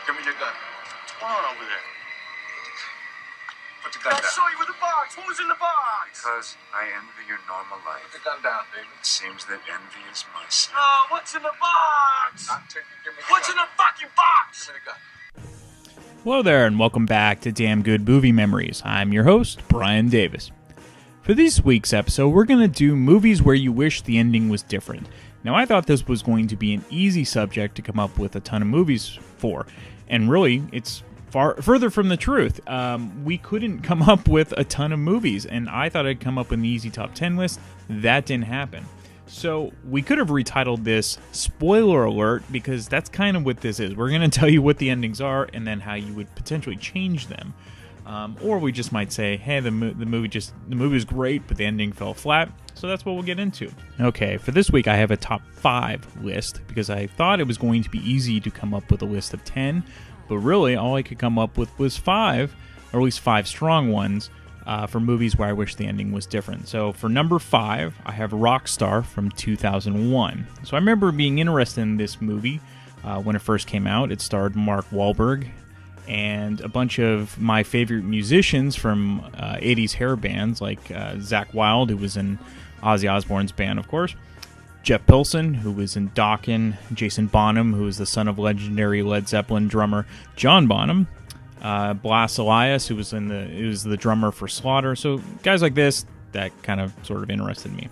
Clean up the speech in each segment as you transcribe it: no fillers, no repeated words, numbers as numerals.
Give me your gun. What's going on over there? Put the gun I down. saw you with the box. What was in the box? Because I envy your normal life. Put the gun down, baby. It seems that envy is my sin. Oh, what's in the box? Not taking. Give me the What's in gun. the fucking box? Give me the gun. Hello there, and welcome back to Damn Good Movie Memories. I'm your host, Brian Davis. For this week's episode, we're going to do movies where you wish the ending was different. Now, I thought this was going to be an easy subject to come up with a ton of movies for, and really, it's further from the truth. We couldn't come up with a ton of movies, and I thought I'd come up with an easy top 10 list. That didn't happen. So we could have retitled this Spoiler Alert, because that's kind of what this is. We're going to tell you what the endings are and then how you would potentially change them. Or we just might say, hey, the movie was great, but the ending fell flat. So that's what we'll get into. Okay, for this week I have a top 5 list, because I thought it was going to be easy to come up with a list of 10, but really all I could come up with was 5, or at least 5 strong ones, for movies where I wish the ending was different. So for number 5, I have Rockstar from 2001. So I remember being interested in this movie when it first came out. It starred Mark Wahlberg and a bunch of my favorite musicians from 80s hair bands, like Zakk Wylde, who was in Ozzy Osbourne's band, of course, Jeff Pilson, who was in Dokken, Jason Bonham, who was the son of legendary Led Zeppelin drummer John Bonham, Blas Elias, who was the drummer for Slaughter. So guys like this, that kind of sort of interested me.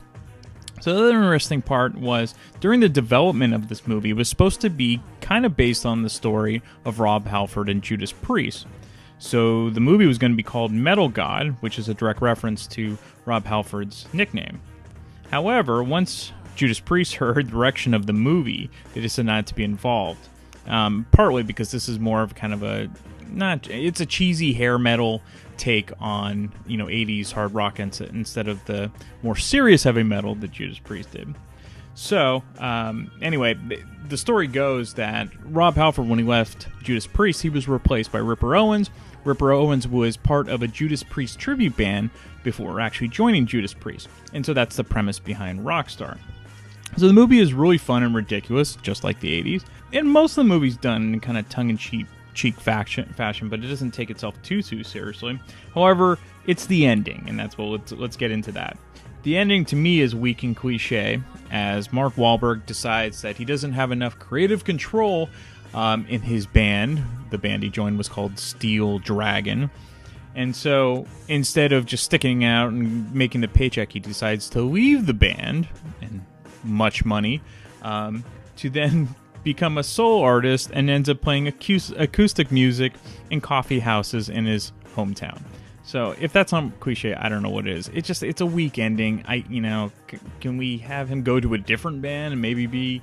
So the other interesting part was, during the development of this movie, it was supposed to be kind of based on the story of Rob Halford and Judas Priest. So the movie was going to be called Metal God, which is a direct reference to Rob Halford's nickname. However, once Judas Priest heard the direction of the movie, they decided not to be involved. Partly because this is more of kind of it's a cheesy hair metal take on 80s hard rock instead of the more serious heavy metal that Judas Priest did. So anyway, the story goes that Rob Halford, when he left Judas Priest, he was replaced by Ripper Owens. Ripper Owens was part of a Judas Priest tribute band before actually joining Judas Priest, and so that's the premise behind Rockstar. So the movie is really fun and ridiculous, just like the 80s, and most of the movie's done in kind of tongue-in-cheek fashion, but it doesn't take itself too seriously. However, it's the ending, and that's what let's get into that. The ending to me is weak and cliche, as Mark Wahlberg decides that he doesn't have enough creative control in his band. The band he joined was called Steel Dragon, and so instead of just sticking out and making the paycheck, he decides to leave the band and much money to then become a solo artist, and ends up playing acoustic music in coffee houses in his hometown. So if that's not cliche, I don't know what it is. It's a weak ending. Can we have him go to a different band and maybe be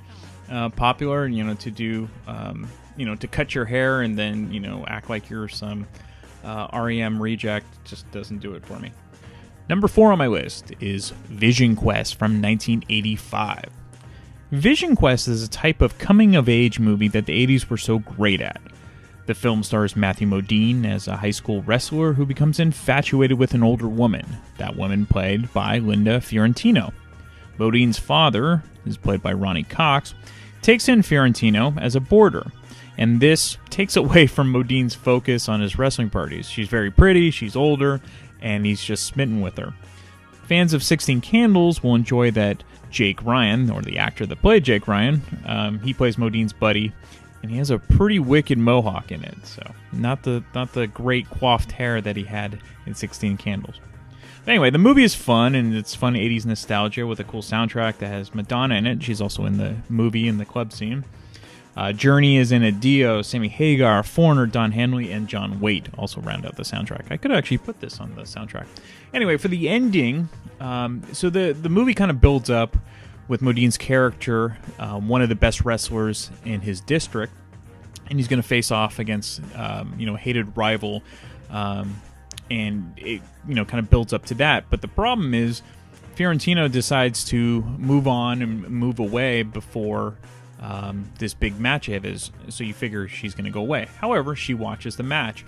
popular, and to do to cut your hair and then act like you're some REM reject? Just doesn't do it for me. Number 4 on my list is Vision Quest from 1985. Vision Quest is a type of coming-of-age movie that the 80s were so great at. The film stars Matthew Modine as a high school wrestler who becomes infatuated with an older woman. That woman played by Linda Fiorentino. Modine's father, who's played by Ronnie Cox, takes in Fiorentino as a boarder, and this takes away from Modine's focus on his wrestling parties. She's very pretty, she's older, and he's just smitten with her. Fans of 16 Candles will enjoy that Jake Ryan, or the actor that played Jake Ryan, he plays Modine's buddy, and he has a pretty wicked mohawk in it. So not the great coiffed hair that he had in 16 Candles. But anyway, the movie is fun, and it's fun 80s nostalgia with a cool soundtrack that has Madonna in it. She's also in the movie in the club scene. Journey is in it. Dio, Sammy Hagar, Foreigner, Don Henley, and John Waite also round out the soundtrack. I could actually put this on the soundtrack. Anyway, for the ending, so the movie kind of builds up with Modine's character, one of the best wrestlers in his district, and he's going to face off against hated rival, and it kind of builds up to that. But the problem is, Fiorentino decides to move on and move away before this big match of his, so you figure she's going to go away. However, she watches the match,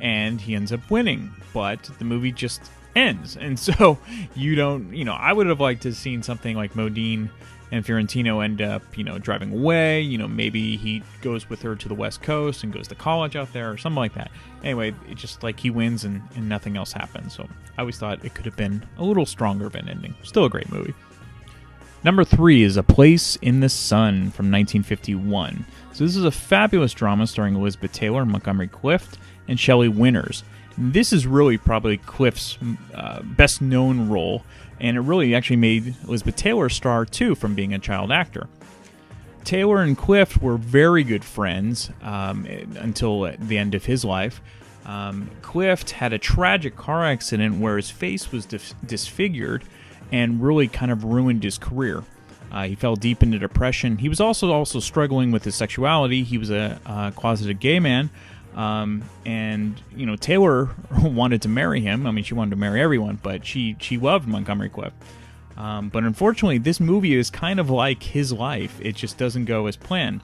and he ends up winning, but the movie just ends. And so you don't, I would have liked to have seen something like Modine and Fiorentino end up, driving away. Maybe he goes with her to the West Coast and goes to college out there or something like that. Anyway, it just like he wins and nothing else happens. So I always thought it could have been a little stronger of an ending. Still a great movie. Number 3 is A Place in the Sun from 1951. So this is a fabulous drama starring Elizabeth Taylor, Montgomery Clift, and Shelley Winters. And this is really probably Clift's best known role, and it really actually made Elizabeth Taylor star too from being a child actor. Taylor and Clift were very good friends until the end of his life. Clift had a tragic car accident where his face was disfigured and really kind of ruined his career. He fell deep into depression. He was also struggling with his sexuality. He was a closeted gay man. And Taylor wanted to marry him. I mean, she wanted to marry everyone, but she loved Montgomery Clift. But unfortunately, this movie is kind of like his life. It just doesn't go as planned.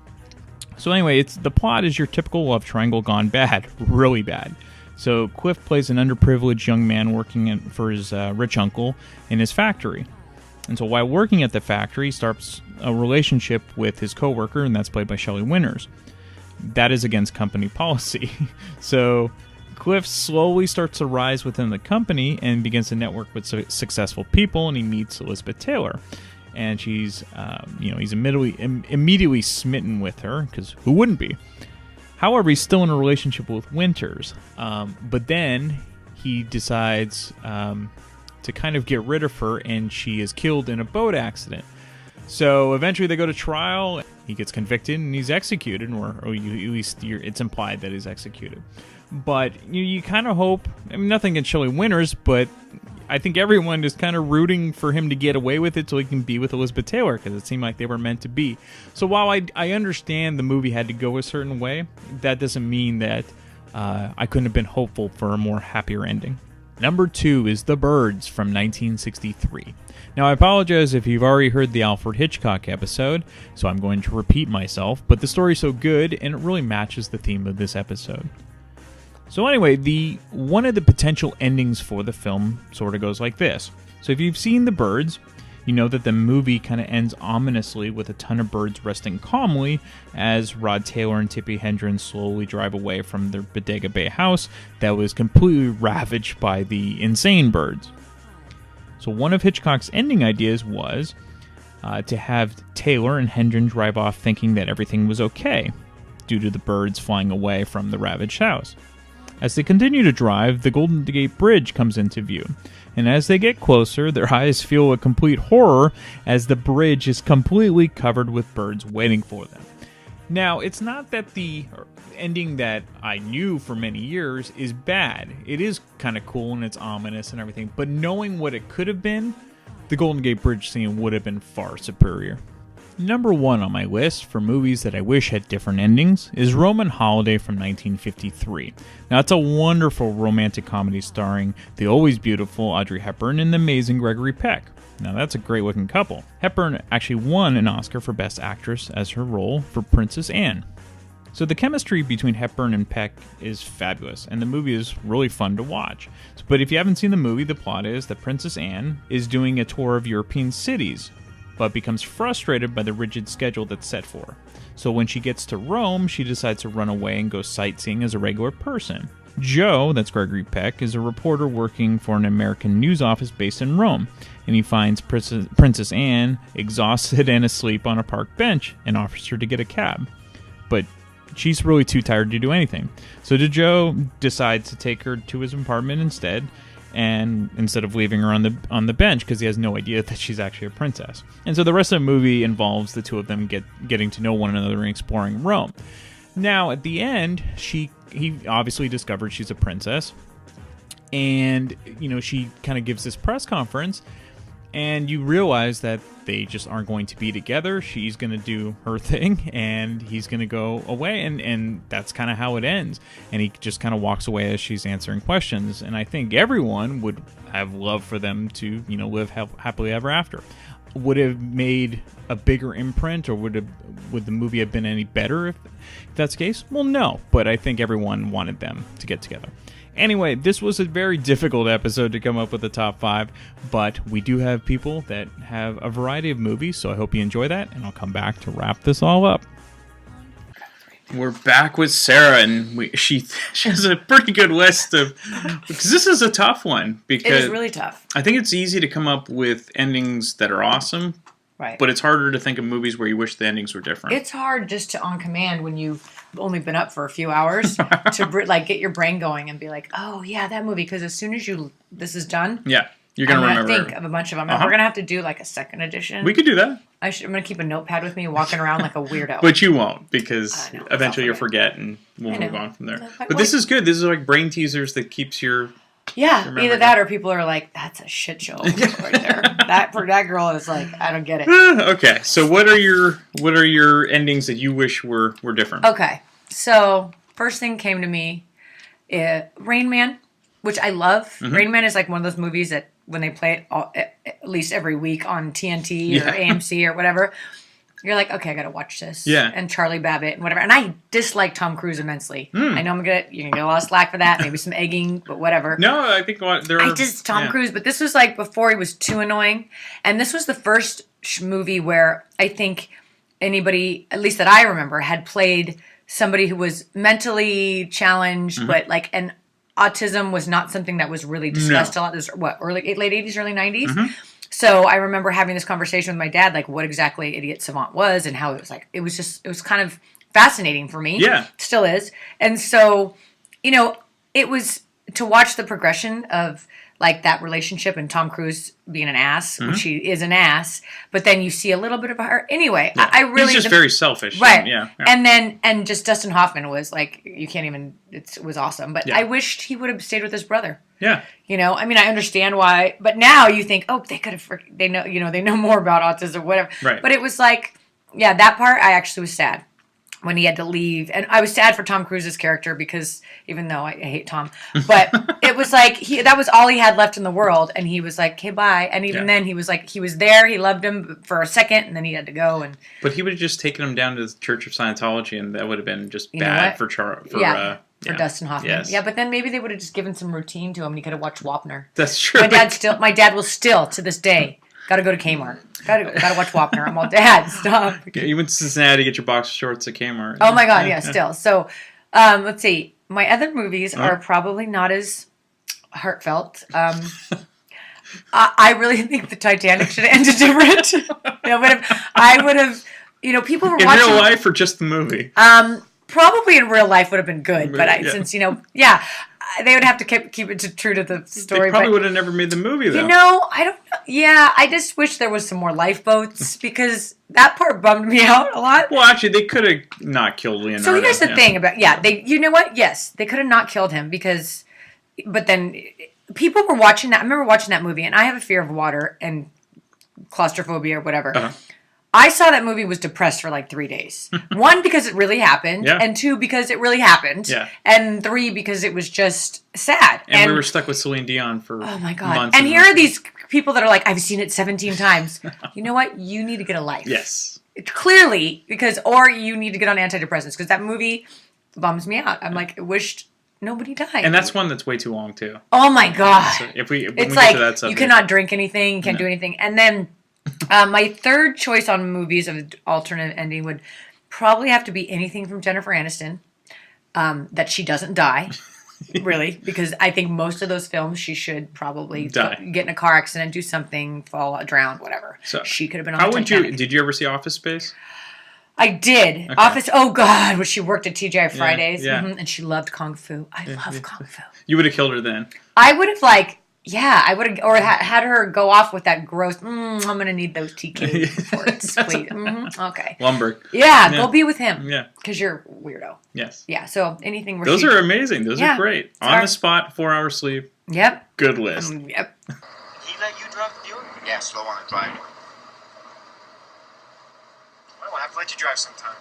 So anyway, the plot is your typical love triangle gone bad, really bad. So Clift plays an underprivileged young man working for his rich uncle in his factory. And so while working at the factory, he starts a relationship with his coworker, and that's played by Shelley Winters. That is against company policy. So Clift slowly starts to rise within the company and begins to network with successful people, and he meets Elizabeth Taylor. And he's immediately smitten with her, because who wouldn't be? However, he's still in a relationship with Winters. But then he decides to kind of get rid of her, and she is killed in a boat accident. So eventually they go to trial. He gets convicted and he's executed, or at least it's implied that he's executed. But you kind of hope, I mean, nothing against Shelley Winters, but I think everyone is kind of rooting for him to get away with it so he can be with Elizabeth Taylor, because it seemed like they were meant to be. So while I understand the movie had to go a certain way, that doesn't mean that I couldn't have been hopeful for a more happier ending. Number 2 is The Birds from 1963. Now, I apologize if you've already heard the Alfred Hitchcock episode, so I'm going to repeat myself, but the story's so good, and it really matches the theme of this episode. So anyway, one of the potential endings for the film sort of goes like this. So if you've seen The Birds, you know that the movie kind of ends ominously with a ton of birds resting calmly as Rod Taylor and Tippi Hedren slowly drive away from their Bodega Bay house that was completely ravaged by the insane birds. So one of Hitchcock's ending ideas was to have Taylor and Hedren drive off thinking that everything was okay due to the birds flying away from the ravaged house. As they continue to drive, the Golden Gate Bridge comes into view, and as they get closer, their eyes feel a complete horror as the bridge is completely covered with birds waiting for them. Now, it's not that the ending that I knew for many years is bad. It is kind of cool and it's ominous and everything, but knowing what it could have been, the Golden Gate Bridge scene would have been far superior. Number 1 on my list for movies that I wish had different endings is Roman Holiday from 1953. Now, it's a wonderful romantic comedy starring the always beautiful Audrey Hepburn and the amazing Gregory Peck. Now, that's a great-looking couple. Hepburn actually won an Oscar for Best Actress as her role for Princess Anne. So the chemistry between Hepburn and Peck is fabulous, and the movie is really fun to watch. But if you haven't seen the movie, the plot is that Princess Anne is doing a tour of European cities, but becomes frustrated by the rigid schedule that's set for her. So when she gets to Rome, she decides to run away and go sightseeing as a regular person. Joe, that's Gregory Peck, is a reporter working for an American news office based in Rome, and he finds Princess Anne exhausted and asleep on a park bench and offers her to get a cab. But she's really too tired to do anything. So Joe decides to take her to his apartment instead, and instead of leaving her on the bench, because he has no idea that she's actually a princess. And so the rest of the movie involves the two of them getting to know one another and exploring Rome. Now, at the end, he obviously discovers she's a princess, and she kind of gives this press conference, and you realize that they just aren't going to be together. She's going to do her thing, and he's going to go away, and that's kind of how it ends. And he just kind of walks away as she's answering questions. And I think everyone would have loved for them to, live happily ever after. would have made a bigger imprint, or would the movie have been any better if that's the case? Well, no, but I think everyone wanted them to get together. Anyway, this was a very difficult episode to come up with a top 5, but we do have people that have a variety of movies, so I hope you enjoy that, and I'll come back to wrap this all up. We're back with Sarah, and she has a pretty good list of, because this is a tough one. Because it is really tough. I think it's easy to come up with endings that are awesome, right? But it's harder to think of movies where you wish the endings were different. It's hard just to on command when you've only been up for a few hours to like get your brain going and be like, oh yeah, that movie. Because as soon as this is done, yeah, you're gonna remember. Think of a bunch of them, and we're gonna have to do like a second edition. We could do that. I'm gonna keep a notepad with me, walking around like a weirdo. But you won't, because eventually you'll forget, and we'll move on from there. But this is good. This is like brain teasers that keeps your either that or people are like, that's a shit show right there. That girl is like, I don't get it. Okay, so what are your endings that you wish were different? Okay, so first thing came to me, Rain Man, which I love. Mm-hmm. Rain Man is like one of those movies that when they play it at least every week on TNT or AMC or whatever, you're like, okay, I gotta watch this. Yeah. And Charlie Babbitt and whatever. And I dislike Tom Cruise immensely. I know you're gonna get a lot of slack for that, maybe some egging, but whatever. No, I think Tom Cruise, but this was like before he was too annoying. And this was the first movie where I think anybody, at least that I remember, had played somebody who was mentally challenged, but like an autism was not something that was really discussed a lot. This late 80s, early 90s. Mm-hmm. So I remember having this conversation with my dad, like what exactly Idiot Savant was and how it was like, it was kind of fascinating for me. Yeah. Still is. And so, it was to watch the progression of like that relationship and Tom Cruise being an ass, which he is an ass, but then you see a little bit of her. Anyway, yeah. I really... He's just very selfish. Right. Yeah. And just Dustin Hoffman was like, you can't even... It was awesome. But I wished he would have stayed with his brother. Yeah. I mean, I understand why, but now you think, oh, they could have... They know more about autism, whatever. Right. But it was like, that part I actually was sad when he had to leave. And I was sad for Tom Cruise's character because even though I hate Tom, but it was like that was all he had left in the world. And he was like, okay, bye. And even then he was like, he was there. He loved him for a second and then he had to go. But he would have just taken him down to the Church of Scientology and that would have been just bad for Dustin Hoffman. Yes. Yeah, but then maybe they would have just given some routine to him and he could have watched Wapner. That's true. My dad will still to this day gotta go to Kmart. Gotta watch Wapner. I'm all, Dad, stop. Yeah, you went to Cincinnati to get your box of shorts at Kmart. Oh my God, still. So, let's see. My other movies are probably not as heartfelt. I really think the Titanic should have ended different. I would have, people were watching. In real life or just the movie? Probably in real life would have been good, but since they would have to keep it true to the story. They probably would have never made the movie, though. I don't know. Yeah, I just wish there was some more lifeboats because that part bummed me out a lot. Well, actually, they could have not killed Leonardo. So here's the thing about they. You know what? Yes, they could have not killed him but then people were watching that. I remember watching that movie, and I have a fear of water and claustrophobia or whatever. Uh-huh. I saw that movie, was depressed for like 3 days. 1, because it really happened. Yeah. And 2, because it really happened. Yeah. And 3, because it was just sad. And we were stuck with Celine Dion for months. And here are these people that are like, I've seen it 17 times. You know what? You need to get a life. Yes. Clearly, or you need to get on antidepressants, because that movie bums me out. I'm like, I wished nobody died. And that's one that's way too long, too. Oh my God. So if we it's get like, to that subject, you cannot drink anything, you can't do anything. And then... my third choice on movies of alternate ending would probably have to be anything from Jennifer Aniston, that she doesn't die, really, because I think most of those films she should probably get in a car accident, do something, fall, drown, whatever. So she could have been on the Titanic. Did you ever see Office Space? I did. Okay. Office. Oh God, when she worked at TGI Fridays, yeah. And she loved kung fu. I love kung fu. You would have killed her then. I would have I would have, or had her go off with that gross, I'm going to need those TK before it's complete. Okay. Lumberg. Yeah, go be with him. Yeah. Because you're a weirdo. Yes. Yeah, so anything where those are amazing. Those are great. Sorry. On the spot, 4 hours sleep. Yep. Good list. Yep. He let you drive the Buick? Yeah, slow on the drive. Well, I'll have to let you drive sometime.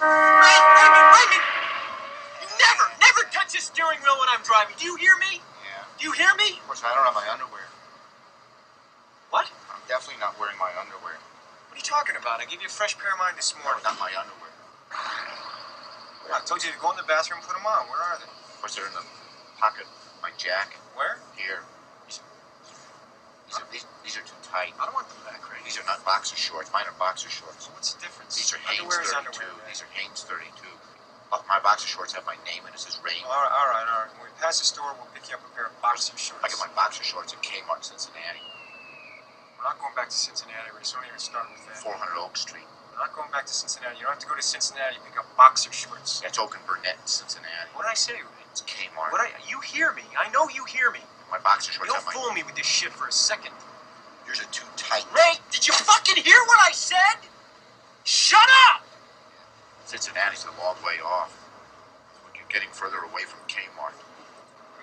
Raymond! You never touch the steering wheel when I'm driving. Do you hear me? Yeah. Do you hear me? Of course, I don't have my underwear. What? I'm definitely not wearing my underwear. What are you talking about? I gave you a fresh pair of mine this No, morning. not my underwear. I told you to go in the bathroom and put them on. Where are they? Of course, they're in the pocket of my jacket. Where? Here. These are too tight. I don't want them back, Ray. These are not boxer shorts. Mine are boxer shorts. What's the difference? These are Hanes Underwear is 32. underwear, Ray. These are Hanes 32. My boxer shorts have my name and it says Rain. All right. When we pass the store, we'll pick you up a pair of boxer shorts. I get my boxer shorts at Kmart in Cincinnati, We're not going back to Cincinnati, Ray. So don't even start with that. 400 Oak Street. We're not going back to Cincinnati. You don't have to go to Cincinnati to pick up boxer shorts. That's Oak and Burnett in Cincinnati. What did I say, Ray? It's Kmart. You hear me. I know you hear me. My boxer shorts Don't have my fool me with this shit for a second. Yours are too tight. Ray, did you fucking hear what I said? Shut up! Cincinnati's a long way off. You're getting further away from Kmart.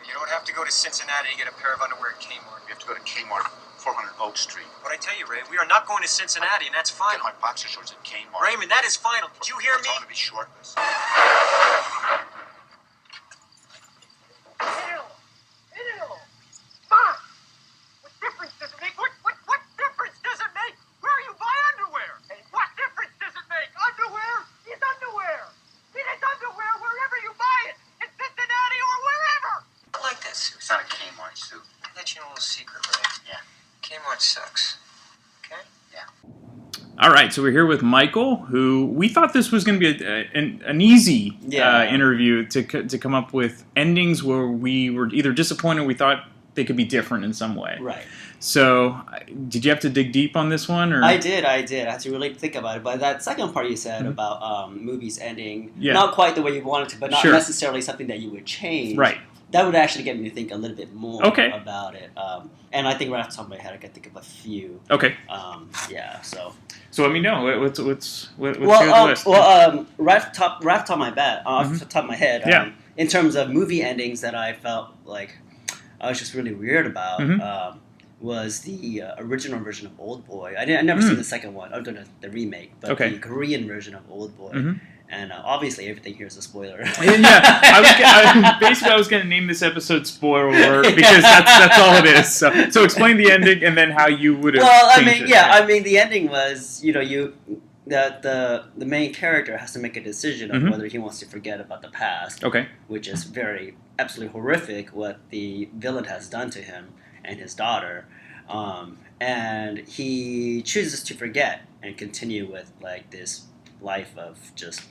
You don't have to go to Cincinnati to get a pair of underwear at Kmart. You have to go to Kmart, 400 Oak Street. But I tell you, Ray, we are not going to Cincinnati, and that's Get final. my boxer shorts at Kmart. Raymond, that is final. Did you hear It's me? going to be shortless. Fine. What difference does it make? What difference does it make where you buy underwear? What difference does it make? Underwear is underwear. It is underwear wherever you buy it. In Cincinnati or wherever. I like that suit. It's not a Kmart suit. I'll let you know a little secret, Ray. Yeah. Kmart sucks. Okay? All right, so we're here with Michael, who we thought this was going to be an easy interview to come up with endings where we were either disappointed or we thought they could be different in some way. Right. So, did you have to dig deep on this one? Or? I did. I had to really think about it. But that second part you said about movies ending, Yeah. not quite the way you wanted to, but not Sure. necessarily something that you would change. Right. That would actually get me to think a little bit more Okay. about it. And I think right off the top of my head, I can think of a few. Okay. Yeah, so. So let me know. What's your list? Right off the top of my off the top of my head, Yeah. in terms of movie endings that I felt like I was just really weird about, was the original version of Old Boy. I'd never seen the second one, other than the remake, but Okay. the Korean version of Old Boy. And obviously, everything here is a spoiler. I was going to name this episode "Spoiler Alert" because that's all it is. So explain the ending and then how you would have. Well, changed it. I mean, the ending was, the main character has to make a decision of whether he wants to forget about the past, Okay. which is absolutely horrific what the villain has done to him and his daughter, and he chooses to forget and continue with like this life of just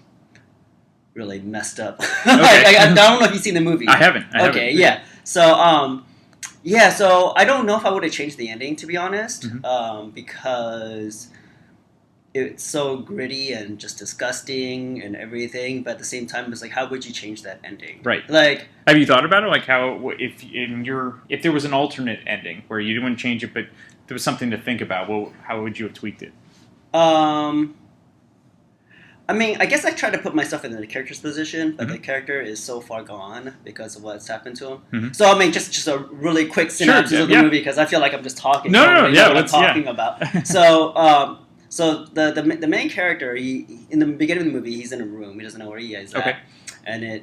really messed up. I don't know if you've seen the movie. I haven't. Okay, yeah. So, so I don't know if I would have changed the ending, to be honest, because it's so gritty and just disgusting and everything. But at the same time, it's like, how would you change that ending? Right. Like, have you thought about it? Like how if there was an alternate ending where you didn't change it, but there was something to think about, well, how would you have tweaked it? I mean, I guess I try to put myself in the character's position, but the character is so far gone because of what's happened to him. So, I mean, just a really quick synopsis of the movie, because I feel like I'm just talking. No, what I'm talking about. So, so the main character, he in the beginning of the movie, he's in a room. He doesn't know where he is at. And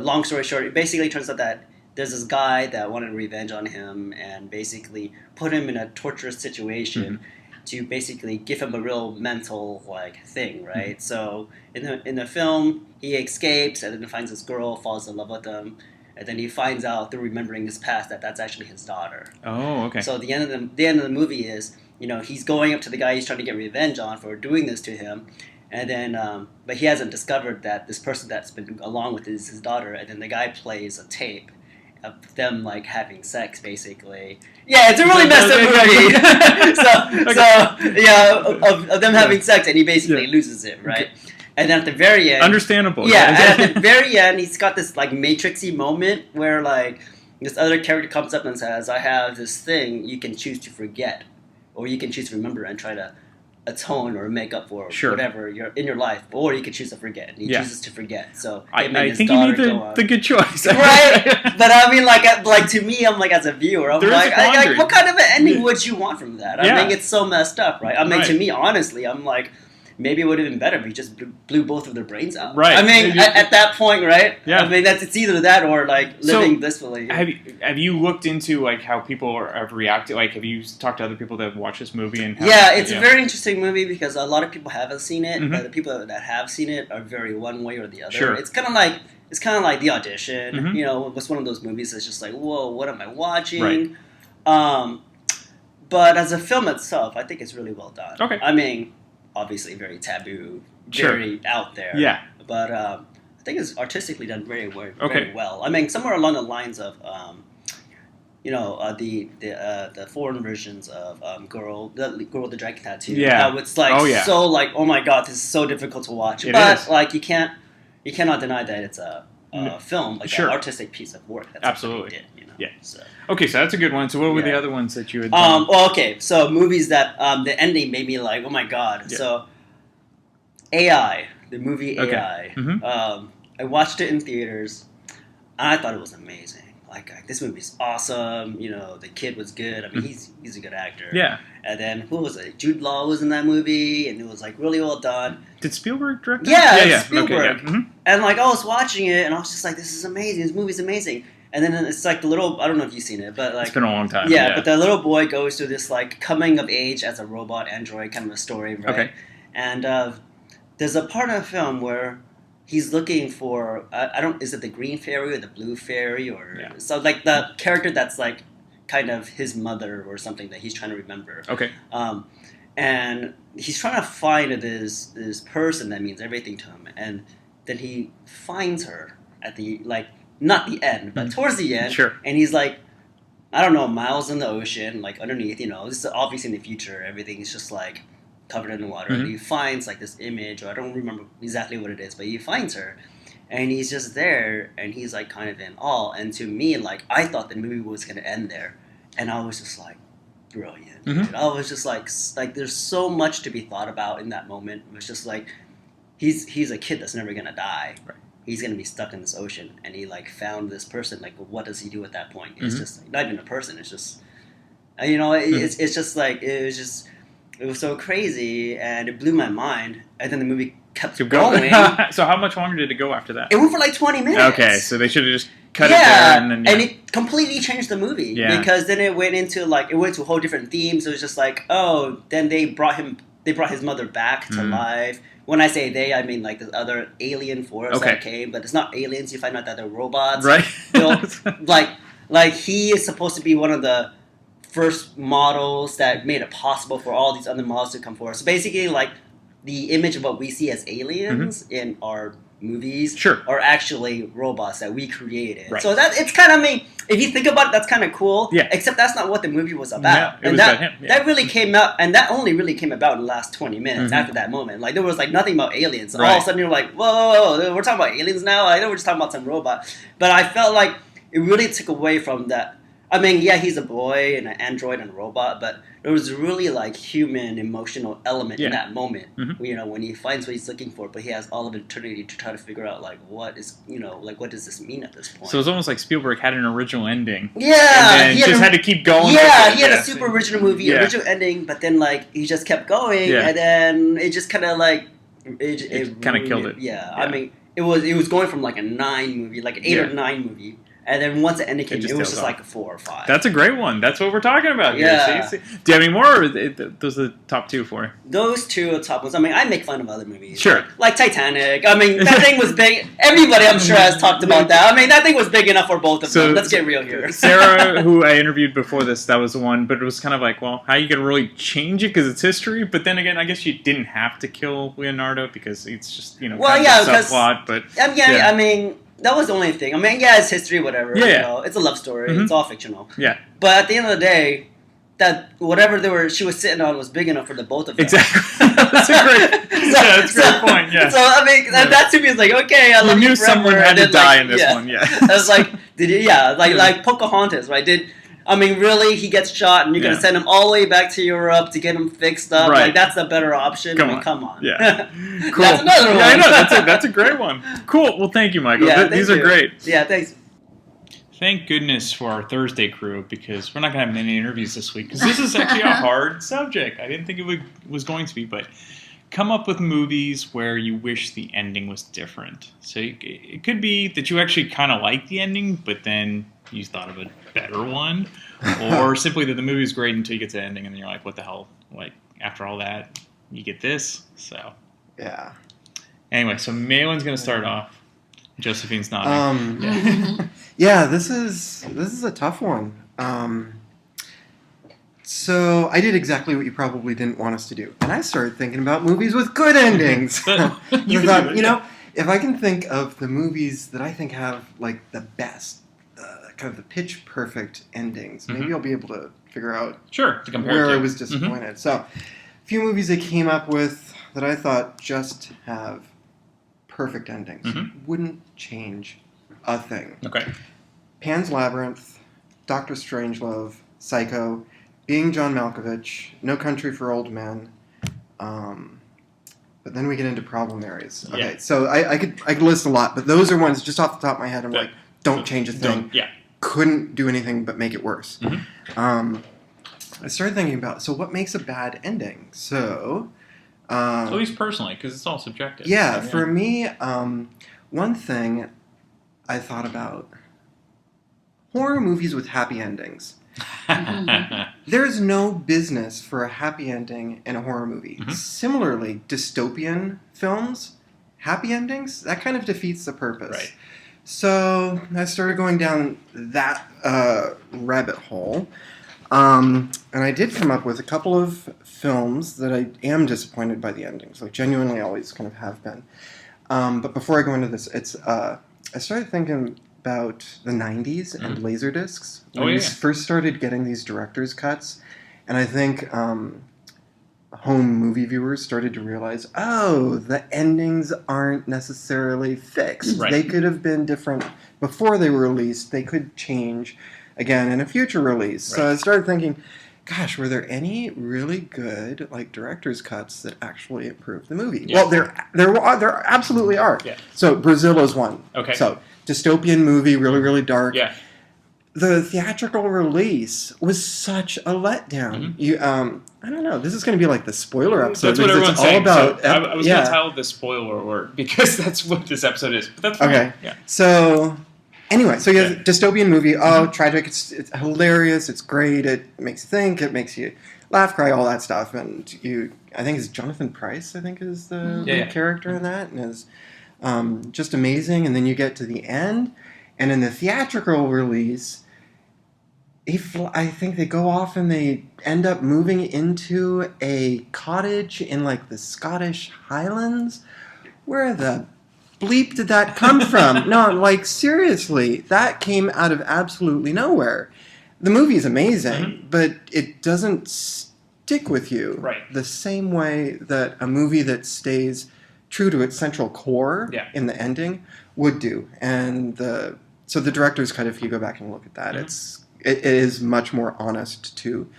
long story short, it basically turns out that there's this guy that wanted revenge on him and basically put him in a torturous situation. To basically give him a real mental thing, right? So in the film, he escapes and then finds this girl, falls in love with him, and then he finds out through remembering his past that that's actually his daughter. Oh, okay. So the end of the movie is, he's going up to the guy he's trying to get revenge on for doing this to him, and then but he hasn't discovered that this person that's been along with is his daughter, and then the guy plays a tape of them having sex, basically. Yeah, it's a really messed up movie. Of them having sex, and he basically loses it, right? And then at the very end, understandable. Yeah, and at the very end, he's got this Matrixy moment where this other character comes up and says, "I have this thing you can choose to forget, or you can choose to remember and try to atone or make up for whatever you're in your life, or you can choose to forget." And he chooses to forget. So I think you made the good choice, right? But I mean, to me, I'm as a viewer, I'm what kind of an ending would you want from that? I mean, it's so messed up, right? I mean, to me, honestly, I'm maybe it would have been better if he just blew both of their brains out. Right. I mean, at that point, right? Yeah. I mean, it's either that or like living blissfully. Have you looked into like how people have reacted? Like, have you talked to other people that have watched this movie? And it's a very interesting movie because a lot of people haven't seen it, Mm-hmm. but the people that have seen it are very one way or the other. Sure. It's kind of like The Audition. Mm-hmm. You know, it was one of those movies that's just like, whoa, what am I watching? Right. But as a film itself, I think it's really well done. Okay. I mean, obviously very taboo, very out there. Yeah. But I think it's artistically done very Okay. well. I mean, somewhere along the lines of, the foreign versions of Girl with the Dragon Tattoo. Yeah. How it's like so like, oh my god, this is so difficult to watch. But is. like you cannot deny that it's a film, like Sure. an artistic piece of work. That's Absolutely. what they did, you know? Yeah. So. Okay, so that's a good one. So what were the Yeah. other ones that you had done? Well, okay, so movies that the ending made me like, oh my god. Yeah. So, AI, the movie Okay. AI. Mhm. I watched it in theaters, and I thought it was amazing. Like this movie's awesome. You know, the kid was good. I mean, he's a good actor. Yeah. And then who was it? Jude Law was in that movie, and it was like really well done. Did Spielberg direct it? Yeah, yeah. Spielberg. Okay, yeah. Mhm. And like I was watching it, and I was just like, this is amazing. This movie's amazing. And then it's like the little, I don't know if you've seen it, but like It's been a long time. yeah, but the little boy goes through this like coming of age as a robot android kind of a story, right? Okay. And there's a part of the film where he's looking for I don't, is it the green fairy or the blue fairy or Yeah. so like the character that's like kind of his mother or something that he's trying to remember. Okay. And he's trying to find this person that means everything to him, and then he finds her at the like. Not the end, but towards the end. Sure. And he's like, I don't know, miles in the ocean, like underneath, you know, this is obviously in the future, everything is just like covered in the water. And he finds like this image, or I don't remember exactly what it is, but he finds her. And he's just there, and he's like kind of in awe. And to me, like, I thought the movie was going to end there. And I was just like, brilliant. Dude. I was just like, there's so much to be thought about in that moment. It was just like, he's a kid that's never going to die. Right. He's gonna be stuck in this ocean, and he like found this person. Like, what does he do at that point? It's just like, not even a person. It's just, you know, it's just like it was so crazy, and it blew my mind. And then the movie kept going. So how much longer did it go after that? It went for like 20 minutes. Okay, so they should have just cut it there and then and it completely changed the movie because then it went into a whole different themes. It was just like, oh, then they brought his mother back to life. When I say they, I mean like this other alien force that came, but it's not aliens. You find out that they're robots. Right. Built, like he is supposed to be one of the first models that made it possible for all these other models to come forward. So basically, like the image of what we see as aliens in our movies are actually robots that we created. Right. So it's kind of, I mean, if you think about it, that's kind of cool. Yeah. Except that's not what the movie was about. Yeah, it was about him. Yeah. That really came out, and that only really came about in the last 20 minutes after that moment. Like there was like nothing about aliens. And all of a sudden you're like, whoa, we're talking about aliens now? I know we're just talking about some robot. But I felt like it really took away from that. I mean, yeah, he's a boy and an android and a robot, but there was really like human emotional element in that moment. You know, when he finds what he's looking for, but he has all of eternity to try to figure out like what is, you know, like what does this mean at this point? So it's almost like Spielberg had an original ending. Yeah, and then just had to keep going. Yeah, he had a super original movie, original ending, but then like he just kept going, and then it just kind of like it kind of killed it. Yeah, I mean, it was going from like a 9 movie, like an 8 or 9 movie. And then once the ending came, it was just like a 4 or 5. That's a great one. That's what we're talking about here. Yeah. See? Do you have any more? Or those are the top 2 for you? Those 2 are the top ones. I mean, I make fun of other movies. Sure. Like Titanic. I mean, that thing was big. Everybody, I'm sure, has talked about that. I mean, that thing was big enough for both of them. Let's get real here. Sarah, who I interviewed before this, that was the one. But it was kind of like, well, how are you going to really change it because it's history? But then again, I guess you didn't have to kill Leonardo because it's just, you know, kind of a subplot. But, I mean... That was the only thing. I mean, yeah, it's history, whatever. Yeah. You know, it's a love story. It's all fictional. Yeah. But at the end of the day, that whatever she was sitting on was big enough for the both of them. Exactly. That's a great point. Yeah. So I mean, that to me is like, okay, I love you knew forever. someone had to die in this one. Yeah. I was like, like Pocahontas, right? I mean, really, he gets shot, and you're going to send him all the way back to Europe to get him fixed up. Right. Like, that's a better option. Come on. Yeah. Cool. That's another one. Yeah, I know. That's a great one. Cool. Well, thank you, Michael. Yeah, These are great. Yeah, thanks. Thank goodness for our Thursday crew because we're not going to have many interviews this week because this is actually a hard subject. I didn't think it was going to be, but come up with movies where you wish the ending was different. So it could be that you actually kind of like the ending, but then you thought of a better one, or simply that the movie is great until you get to the ending, and then you're like, what the hell? Like, after all that, you get this. So Yeah. anyway, so Malin's going to start off. Josephine's nodding. Yeah, this is a tough one. So I did exactly what you probably didn't want us to do, and I started thinking about movies with good endings. I thought, if I can think of the movies that I think have like the best, kind of the pitch perfect endings, maybe I'll be able to figure out Sure, to compare where it I to. was disappointed. So, a few movies I came up with that I thought just have perfect endings. Wouldn't change a thing. Okay. Pan's Labyrinth, Doctor Strangelove, Psycho, Being John Malkovich, No Country for Old Men. But then we get into problem areas. Okay, Yeah. so I could list a lot, but those are ones just off the top of my head. I'm Yeah. like, don't change a thing. Yeah. Couldn't do anything but make it worse. I started thinking about, so what makes a bad ending? So, At least personally, because it's all subjective. yeah, So, for me, one thing I thought about, horror movies with happy endings. There's no business for a happy ending in a horror movie. Similarly, dystopian films, happy endings, that kind of defeats the purpose. Right. So I started going down that rabbit hole. And I did come up with a couple of films that I am disappointed by the endings. Like, genuinely always kind of have been. But before I go into this, it's I started thinking about the 90s and Laserdiscs. When we first started getting these director's cuts. And I think home movie viewers started to realize, oh, the endings aren't necessarily fixed. Right. They could have been different before they were released. They could change again in a future release. So I started thinking, gosh, were there any really good like director's cuts that actually improved the movie? Yeah. Well, there absolutely are. Yeah. So Brazil is one. Okay. So dystopian movie, really, really dark. Yeah. The theatrical release was such a letdown. You, I don't know. This is going to be like the spoiler episode. That's what because everyone's it's all saying. about. So I was going to tell the spoiler alert because that's what this episode is. But that's fine. Okay. Yeah. So anyway, so you have a dystopian movie. Oh, tragic. It's hilarious. It's great. It makes you think. It makes you laugh, cry, all that stuff. And I think it's Jonathan Pryce. I think is the lead character in that, and is just amazing. And then you get to the end, and in the theatrical release, I think they go off and they end up moving into a cottage in like the Scottish Highlands. Where the bleep did that come from? No, like seriously, that came out of absolutely nowhere. The movie's amazing, but it doesn't stick with you the same way that a movie that stays true to its central core in the ending would do. And so the director's cut, if you go back and look at that, it is much more honest to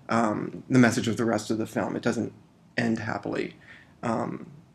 the message of the rest of the film. It doesn't end happily.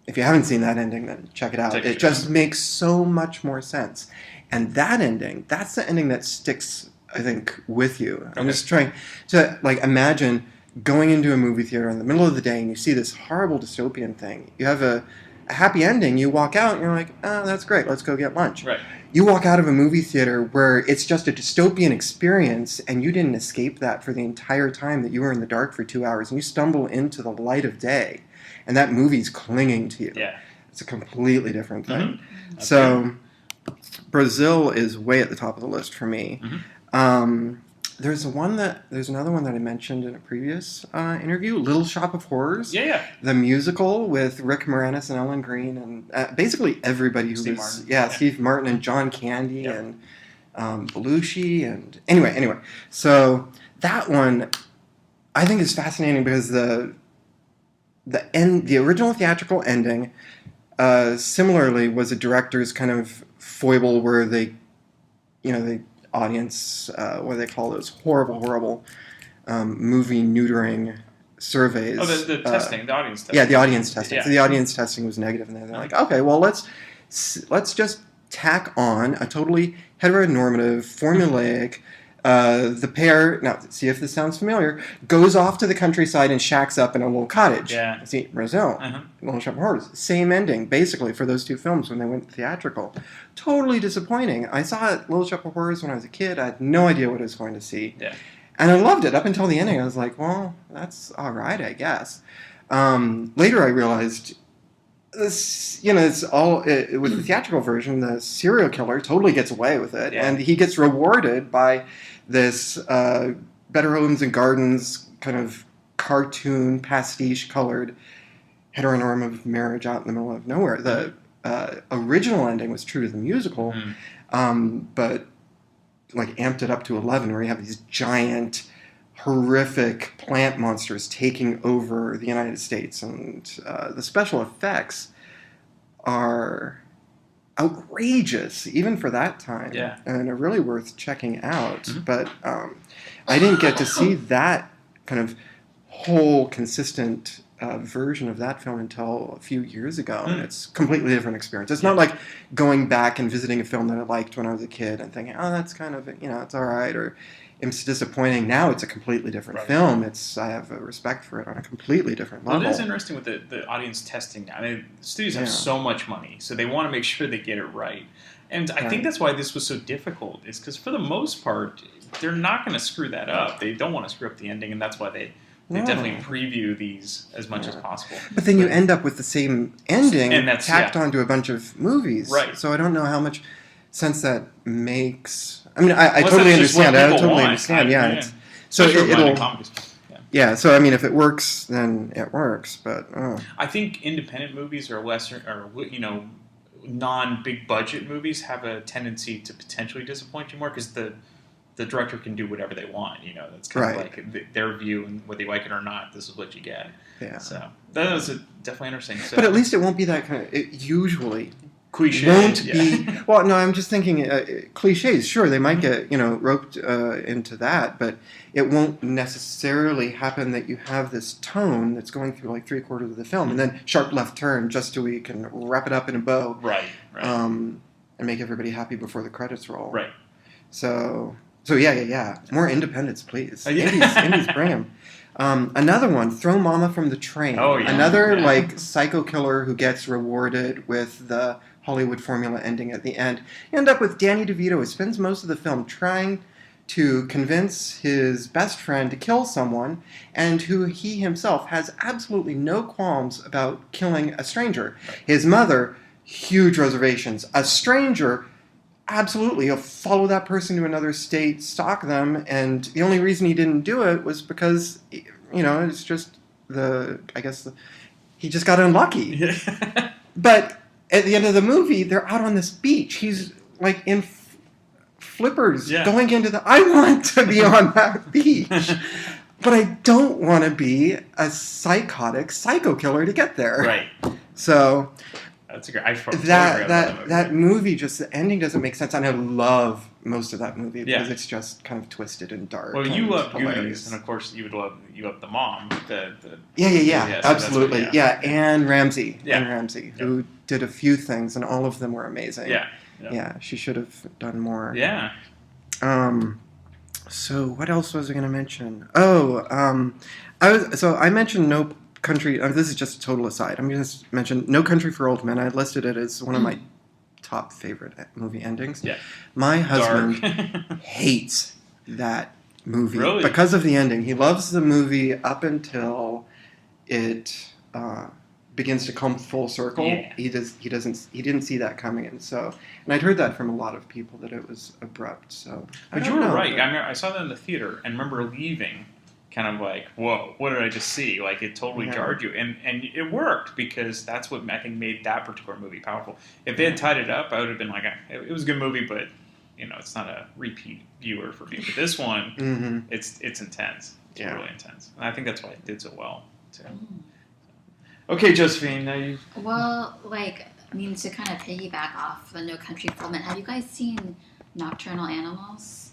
If you haven't seen that ending, then check it out. It just makes so much more sense. And that ending, that's the ending that sticks, I think, with you. I'm just trying to imagine going into a movie theater in the middle of the day and you see this horrible dystopian thing. You have a happy ending, you walk out and you're like, oh, that's great, let's go get lunch. Right. You walk out of a movie theater where it's just a dystopian experience and you didn't escape that for the entire time that you were in the dark for 2 hours, and you stumble into the light of day and that movie's clinging to you. Yeah. It's a completely different thing. So Brazil is way at the top of the list for me. There's another one that I mentioned in a previous interview, Little Shop of Horrors. Yeah. The musical with Rick Moranis and Ellen Greene and basically everybody who Steve Martin and John Candy and Belushi and anyway. So that one I think is fascinating because the original theatrical ending similarly was a director's kind of foible where the audience, what do they call those horrible movie neutering surveys. Oh, the testing, the audience testing. Yeah, the audience testing. Yeah. So the audience testing was negative, and they're like, okay, well, let's just tack on a totally heteronormative, formulaic The pair, now see if this sounds familiar, goes off to the countryside and shacks up in a little cottage. Yeah. See, Brazil, Little Shop of Horrors. Same ending, basically, for those two films when they went theatrical. Totally disappointing. I saw Little Shop of Horrors when I was a kid. I had no idea what I was going to see. Yeah. And I loved it up until the ending. I was like, well, that's all right, I guess. Later I realized this, it's all with the theatrical version. The serial killer totally gets away with it, and he gets rewarded by this Better Homes and Gardens kind of cartoon pastiche colored heteronormative marriage out in the middle of nowhere. The original ending was true to the musical, but like amped it up to 11, where you have these giant, horrific plant monsters taking over the United States, and the special effects are outrageous even for that time, and are really worth checking out. But I didn't get to see that kind of whole consistent version of that film until a few years ago, and it's a completely different experience. It's not like going back and visiting a film that I liked when I was a kid and thinking, oh, that's kind of, it's all right, or it's disappointing. Now it's a completely different film. I have a respect for it on a completely different level. Well, it is interesting with the audience testing now. I mean, studios have so much money, so they want to make sure they get it right. And I think that's why this was so difficult, is because for the most part, they're not going to screw that up. They don't want to screw up the ending, and that's why they definitely preview these as much as possible. But then you end up with the same ending and that's, tacked onto a bunch of movies. Right. So I don't know how much sense that makes. I mean, I totally understand. I totally understand. So it'll. So I mean, if it works, then it works. But I think independent movies or lesser, or non-big budget movies have a tendency to potentially disappoint you more, because the director can do whatever they want. That's kind of like their view, and whether you like it or not, this is what you get. Yeah. So that was definitely interesting. So, but at least it won't be that kind of. It usually cliche. Won't be. Well, no, I'm just thinking cliches. Sure, they might get roped into that, but it won't necessarily happen that you have this tone that's going through like 3/4 of the film, and then sharp left turn just so we can wrap it up in a bow. Right. And make everybody happy before the credits roll. Right. So yeah. More independents, please. Indies, bring them. Another one, Throw Mama from the Train. Oh, yeah. Another psycho killer who gets rewarded with the Hollywood formula ending at the end. You end up with Danny DeVito, who spends most of the film trying to convince his best friend to kill someone, and who he himself has absolutely no qualms about killing a stranger. His mother, huge reservations. A stranger, absolutely, he'll follow that person to another state, stalk them, and the only reason he didn't do it was because, it's just he just got unlucky. But at the end of the movie, they're out on this beach. He's like in flippers going into I want to be on that beach. But I don't want to be a psychotic psycho killer to get there. Right. So that's a great. I totally that movie, just the ending doesn't make sense, and I love most of that movie because it's just kind of twisted and dark. Well, you love Goonies, and of course you love the mom. Absolutely, Anne Ramsey. Anne Ramsey, who did a few things, and all of them were amazing. Yeah, she should have done more. Yeah. So what else was I going to mention? I mentioned No Country. This is just a total aside. I'm going to mention No Country for Old Men. I listed it as one of my top favorite movie endings. Yeah. My husband hates that movie Really? Because of the ending. He loves the movie up until it begins to come full circle. Yeah. He didn't see that coming, and I'd heard that from a lot of people that it was abrupt. So, but you were right. I saw that in the theater and remember leaving, kind of like, whoa, what did I just see? Like, it totally jarred you, and it worked because that's what I think made that particular movie powerful. If they had tied it up, I would have been like, it was a good movie, but it's not a repeat viewer for me. But this one, it's intense. It's really intense, and I think that's why it did so well too. Okay, Josephine, now you. Well, to kind of piggyback off the No Country for Old Men, have you guys seen Nocturnal Animals?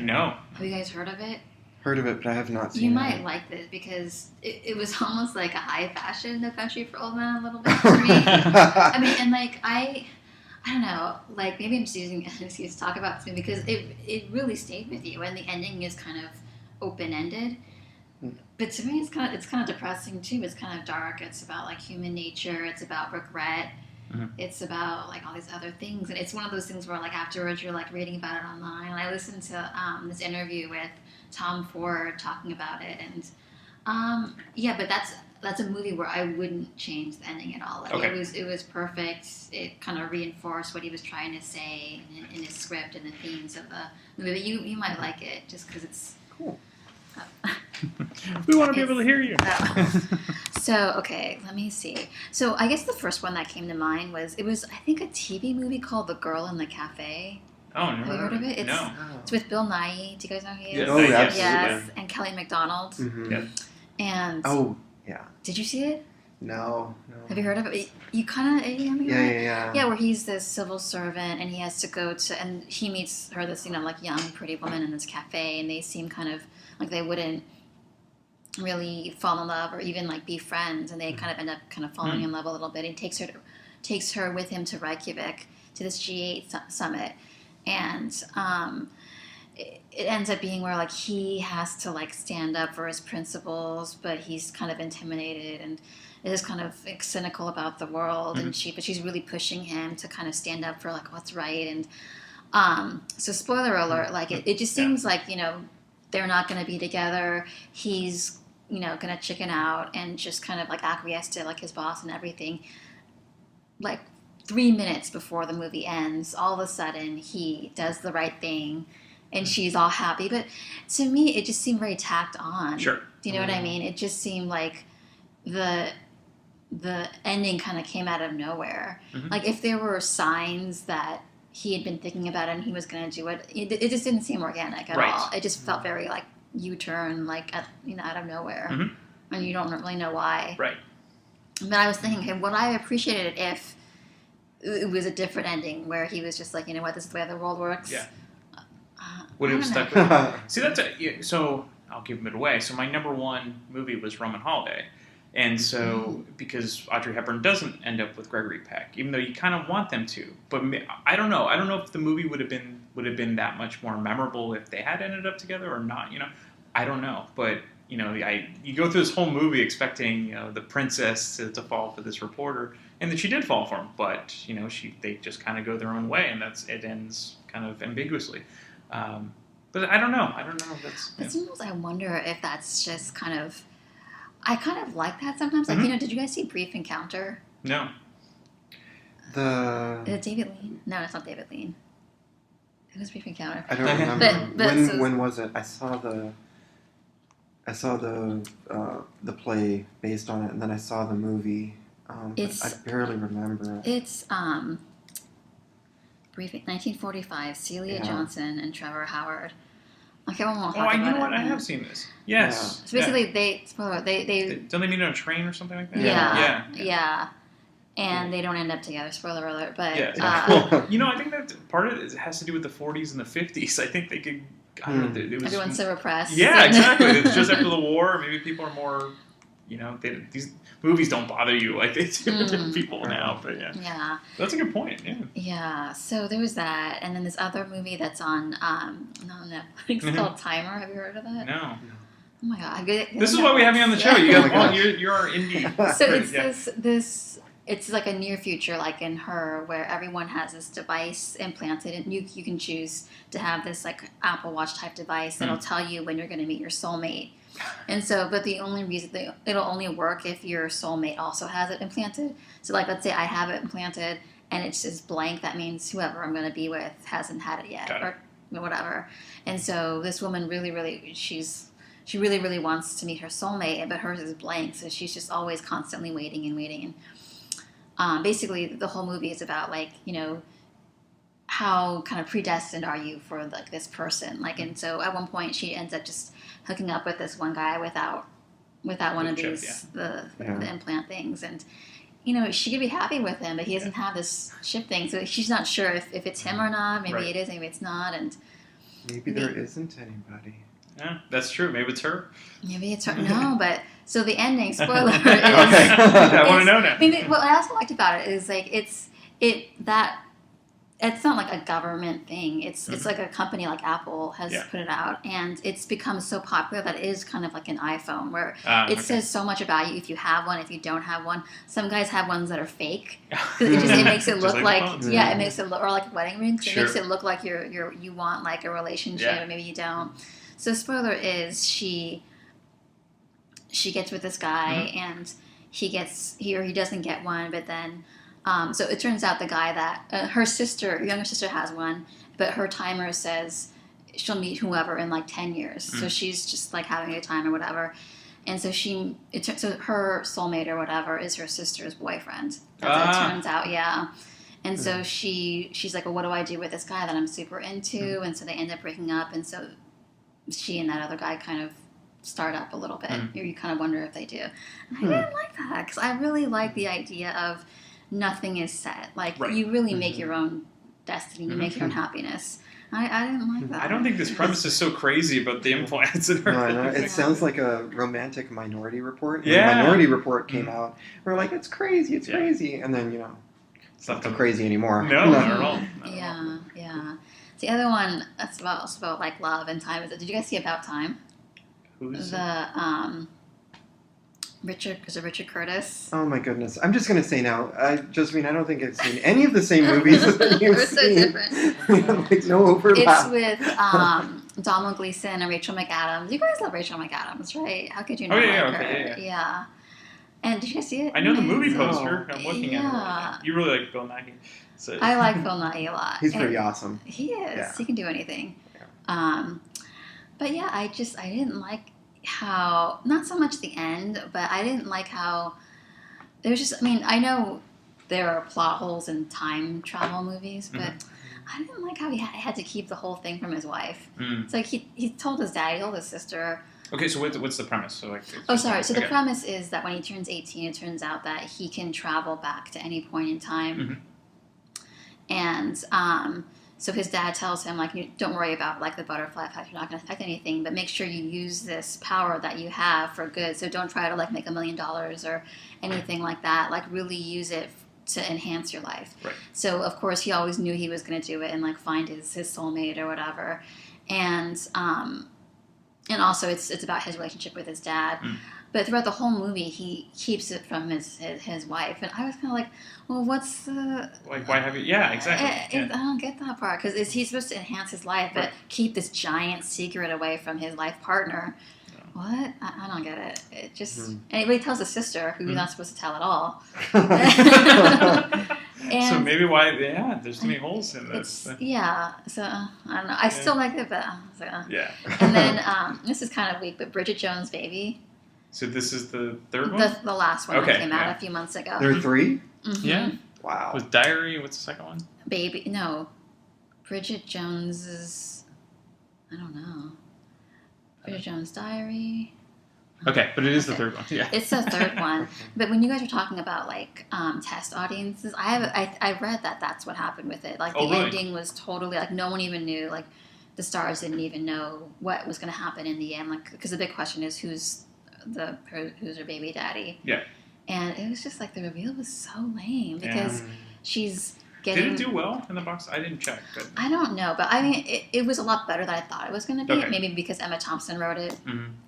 No. Have you guys heard of it? Heard of it, but I have not seen it. You might like this because it was almost like a high fashion No Country for Old Men a little bit for me. I mean, and I don't know, like maybe I'm just using an excuse to talk about this movie because it really stayed with you, and the ending is kind of open ended. But to me, it's kind of depressing too. It's kind of dark. It's about like human nature. It's about regret. It's about like all these other things, and it's one of those things where like afterwards you're like reading about it online. And I listened to this interview with Tom Ford talking about it, and yeah, but that's a movie where I wouldn't change the ending at all. Like, Okay. it was perfect. It kind of reinforced what he was trying to say in his script and the themes of the movie. But you might like it just because it's Cool. We want to be able to hear you. So, okay, let me see. So, I guess the first one that came to mind was I think, a TV movie called The Girl in the Cafe. Oh, never Have you heard of it? No. It's with Bill Nye. Do you guys know who he is? Yes, Oh, yes, absolutely. Yes, and Kelly MacDonald. Mhm. Yeah. And Oh, yeah. did you see it? No. Have you heard of it? You kind of Yeah. Yeah, where he's this civil servant and he has to go to, and he meets her, this, like young, pretty woman in this cafe, and they seem kind of like they wouldn't really fall in love or even like be friends, and they kind of end up kind of falling in love a little bit. He takes her with him to Reykjavik to this G8 summit, and it ends up being where like he has to like stand up for his principles, but he's kind of intimidated and is kind of like, cynical about the world, and she's really pushing him to kind of stand up for like what's right. And so spoiler alert, like it just seems like they're not going to be together. He's going to chicken out and just kind of like acquiesce to like his boss and everything. Like 3 minutes before the movie ends, all of a sudden he does the right thing and she's all happy. But to me, it just seemed very tacked on. Sure. Do you know what I mean? It just seemed like the ending kind of came out of nowhere. Like if there were signs that he had been thinking about it and he was going to do it, it just didn't seem organic at all. It just felt very like U-turn, like out of nowhere, and you don't really know why. Right. But I was thinking, okay, would I have appreciated it if it was a different ending where he was just like, you know what, this is the way the world works. Yeah. Would it have I don't stuck with you? See, that's so I'll give it away. So my number one movie was Roman Holiday. And so, because Audrey Hepburn doesn't end up with Gregory Peck, even though you kind of want them to, but I don't know. I don't know if the movie would have been that much more memorable if they had ended up together or not. I don't know. But you go through this whole movie expecting the princess to fall for this reporter, and then she did fall for him. But they just kind of go their own way, and it ends kind of ambiguously. But I don't know. Sometimes I wonder if that's just kind of. I kind of like that sometimes. Like, did you guys see Brief Encounter? No. Is it David Lean? No, it's not David Lean. It was Brief Encounter. I don't remember. But when was it? I saw the play based on it, and then I saw the movie. I barely remember it. It's Brief 1945. Celia Johnson and Trevor Howard. Okay, I won't talk about it. Oh, you know what? I have seen this. Yes. So basically, they don't they meet on a train or something like that? Yeah. And they don't end up together. Spoiler alert. But well, I think that part of it has to do with the 40s and the 50s. I think they could. I don't know. It was everyone's so repressed. Yeah, exactly. It's just after the war. Maybe people are more. These movies don't bother you like they do to people now. But yeah, that's a good point. Yeah. So there was that, and then this other movie that's on Netflix called Timer. Have you heard of that? No. Oh my god! This is why we have you on the show. You got you're our indie. So it's this. It's like a near future, like in Her, where everyone has this device implanted, and you can choose to have this like Apple Watch type device that'll tell you when you're going to meet your soulmate. And so, but the only reason it'll only work if your soulmate also has it implanted. So, like, let's say I have it implanted and it's just blank. That means whoever I'm going to be with hasn't had it yet, or whatever. And so, this woman really, she really wants to meet her soulmate, but hers is blank. So she's just always constantly waiting. And basically, the whole movie is about how kind of predestined are you for like this person? Like, and so at one point she ends up just hooking up with this one guy without one of these the implant things, and she could be happy with him, but he doesn't have this chip thing, so she's not sure if it's him or not. Maybe it is, maybe it's not, and maybe there isn't anybody. Yeah, that's true. Maybe it's her. Maybe it's her. No, but so the ending, spoiler, is, I want to know now. What I also liked about it is like that it's not like a government thing. It's like a company like Apple has Yeah. put it out, and it's become so popular that it is kind of like an iPhone where it okay. says so much about you if you have one, if you don't have one. Some guys have ones that are fake because it makes it Just look like like phones. it makes it look, or like wedding rings. Sure. It makes it look like you want like a relationship, Yeah. or maybe you don't. So spoiler is she gets with this guy and he doesn't get one, but then so it turns out the guy that her younger sister has one, but her timer says she'll meet whoever in like 10 years. So she's just like having a time or whatever. And so so her soulmate or whatever is her sister's boyfriend. As it turns out, yeah. And so she's like, well, what do I do with this guy that I'm super into? And so they end up breaking up. And so she and that other guy kind of start up a little bit. You kind of wonder if they do. And I didn't like that because I really like the idea of nothing is set. Like you really make your own destiny. You make your own happiness. I didn't like that. I don't think this premise is so crazy about the implants in her. No, it sounds like a romantic Minority Report. When Yeah. Minority Report came out, we're like, it's crazy, and then it's not so crazy anymore. No, not at all. Yeah. The other one that's about like love and time. Did you guys see About Time? Who's The Richard Curtis? Oh my goodness! I'm just gonna say now, Josephine, I don't think I've seen any of the same movies that you've They're so seen. different. Like no overlap. It's with Donald Gleason and Rachel McAdams. You guys love Rachel McAdams, right? How could you not yeah, like okay, her? Yeah. And did you guys see it? I know the movie Amazing. poster. I'm looking at it right now. You really like Bill Nighy. So. I like Phil Nighy a lot. He's And pretty awesome. He is. Yeah. He can do anything. Yeah. But yeah, I didn't like how, not so much the end, but I didn't like how there was just, I mean, I know there are plot holes in time travel movies, but I didn't like how he had to keep the whole thing from his wife. It's like he told his dad, he told his sister. Okay, so what's the premise? So like. Oh, sorry. So the premise is that when he turns 18, it turns out that he can travel back to any point in time. And so his dad tells him, like, don't worry about, like, the butterfly effect. You're not going to affect anything, but make sure you use this power that you have for good. So don't try to, like, make $1 million or anything like that. Like, really use it to enhance your life. Right. So, of course, he always knew he was going to do it and, like, find his soulmate or whatever. And also it's about his relationship with his dad. But throughout the whole movie, he keeps it from his wife. And I was kind of like, well, what's the... Like, why have you... Yeah, exactly. I don't get that part. Because he's supposed to enhance his life, but keep this giant secret away from his life partner. What? I don't get it. It just... And he tells his sister, who he's not supposed to tell at all. So maybe why... Yeah, there's too many holes in this. Yeah. So, I don't know. I still like it, but... Yeah. And then, this is kind of weak, but Bridget Jones' Baby... So this is the third one? The last one that came out a few months ago. There are 3? Yeah. Wow. With Diary, what's the second one? Baby, no. Bridget Jones's, I don't know. Bridget Jones' Diary. Okay, but it is the third one. Yeah. It's the third one. But when you guys were talking about, like, test audiences, I read that that's what happened with it. Like, the ending was totally, like, no one even knew, like, the stars didn't even know what was going to happen in the end. Like, because the big question is who's her baby daddy. Yeah. And it was just like the reveal was so lame because she's getting... Did it do well in the box? I didn't check. But... I don't know, but I mean, it was a lot better than I thought it was going to be. Okay. Maybe because Emma Thompson wrote it,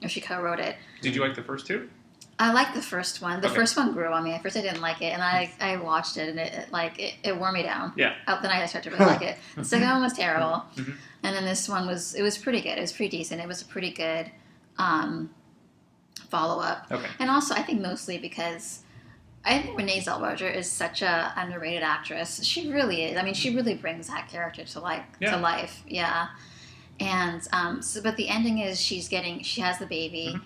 or she co-wrote it. Did you like the first two? I liked the first one. The first one grew on me. At first I didn't like it, and I watched it, and it wore me down. Yeah. Then I started to really like it. The second one was terrible, and then this one was pretty good. It was pretty decent. It was a pretty good follow-up. Okay. And also, I think mostly because I think Renee Zellweger is such a underrated actress. She really is. I mean, she really brings that character to life. Yeah. And but the ending is she has the baby,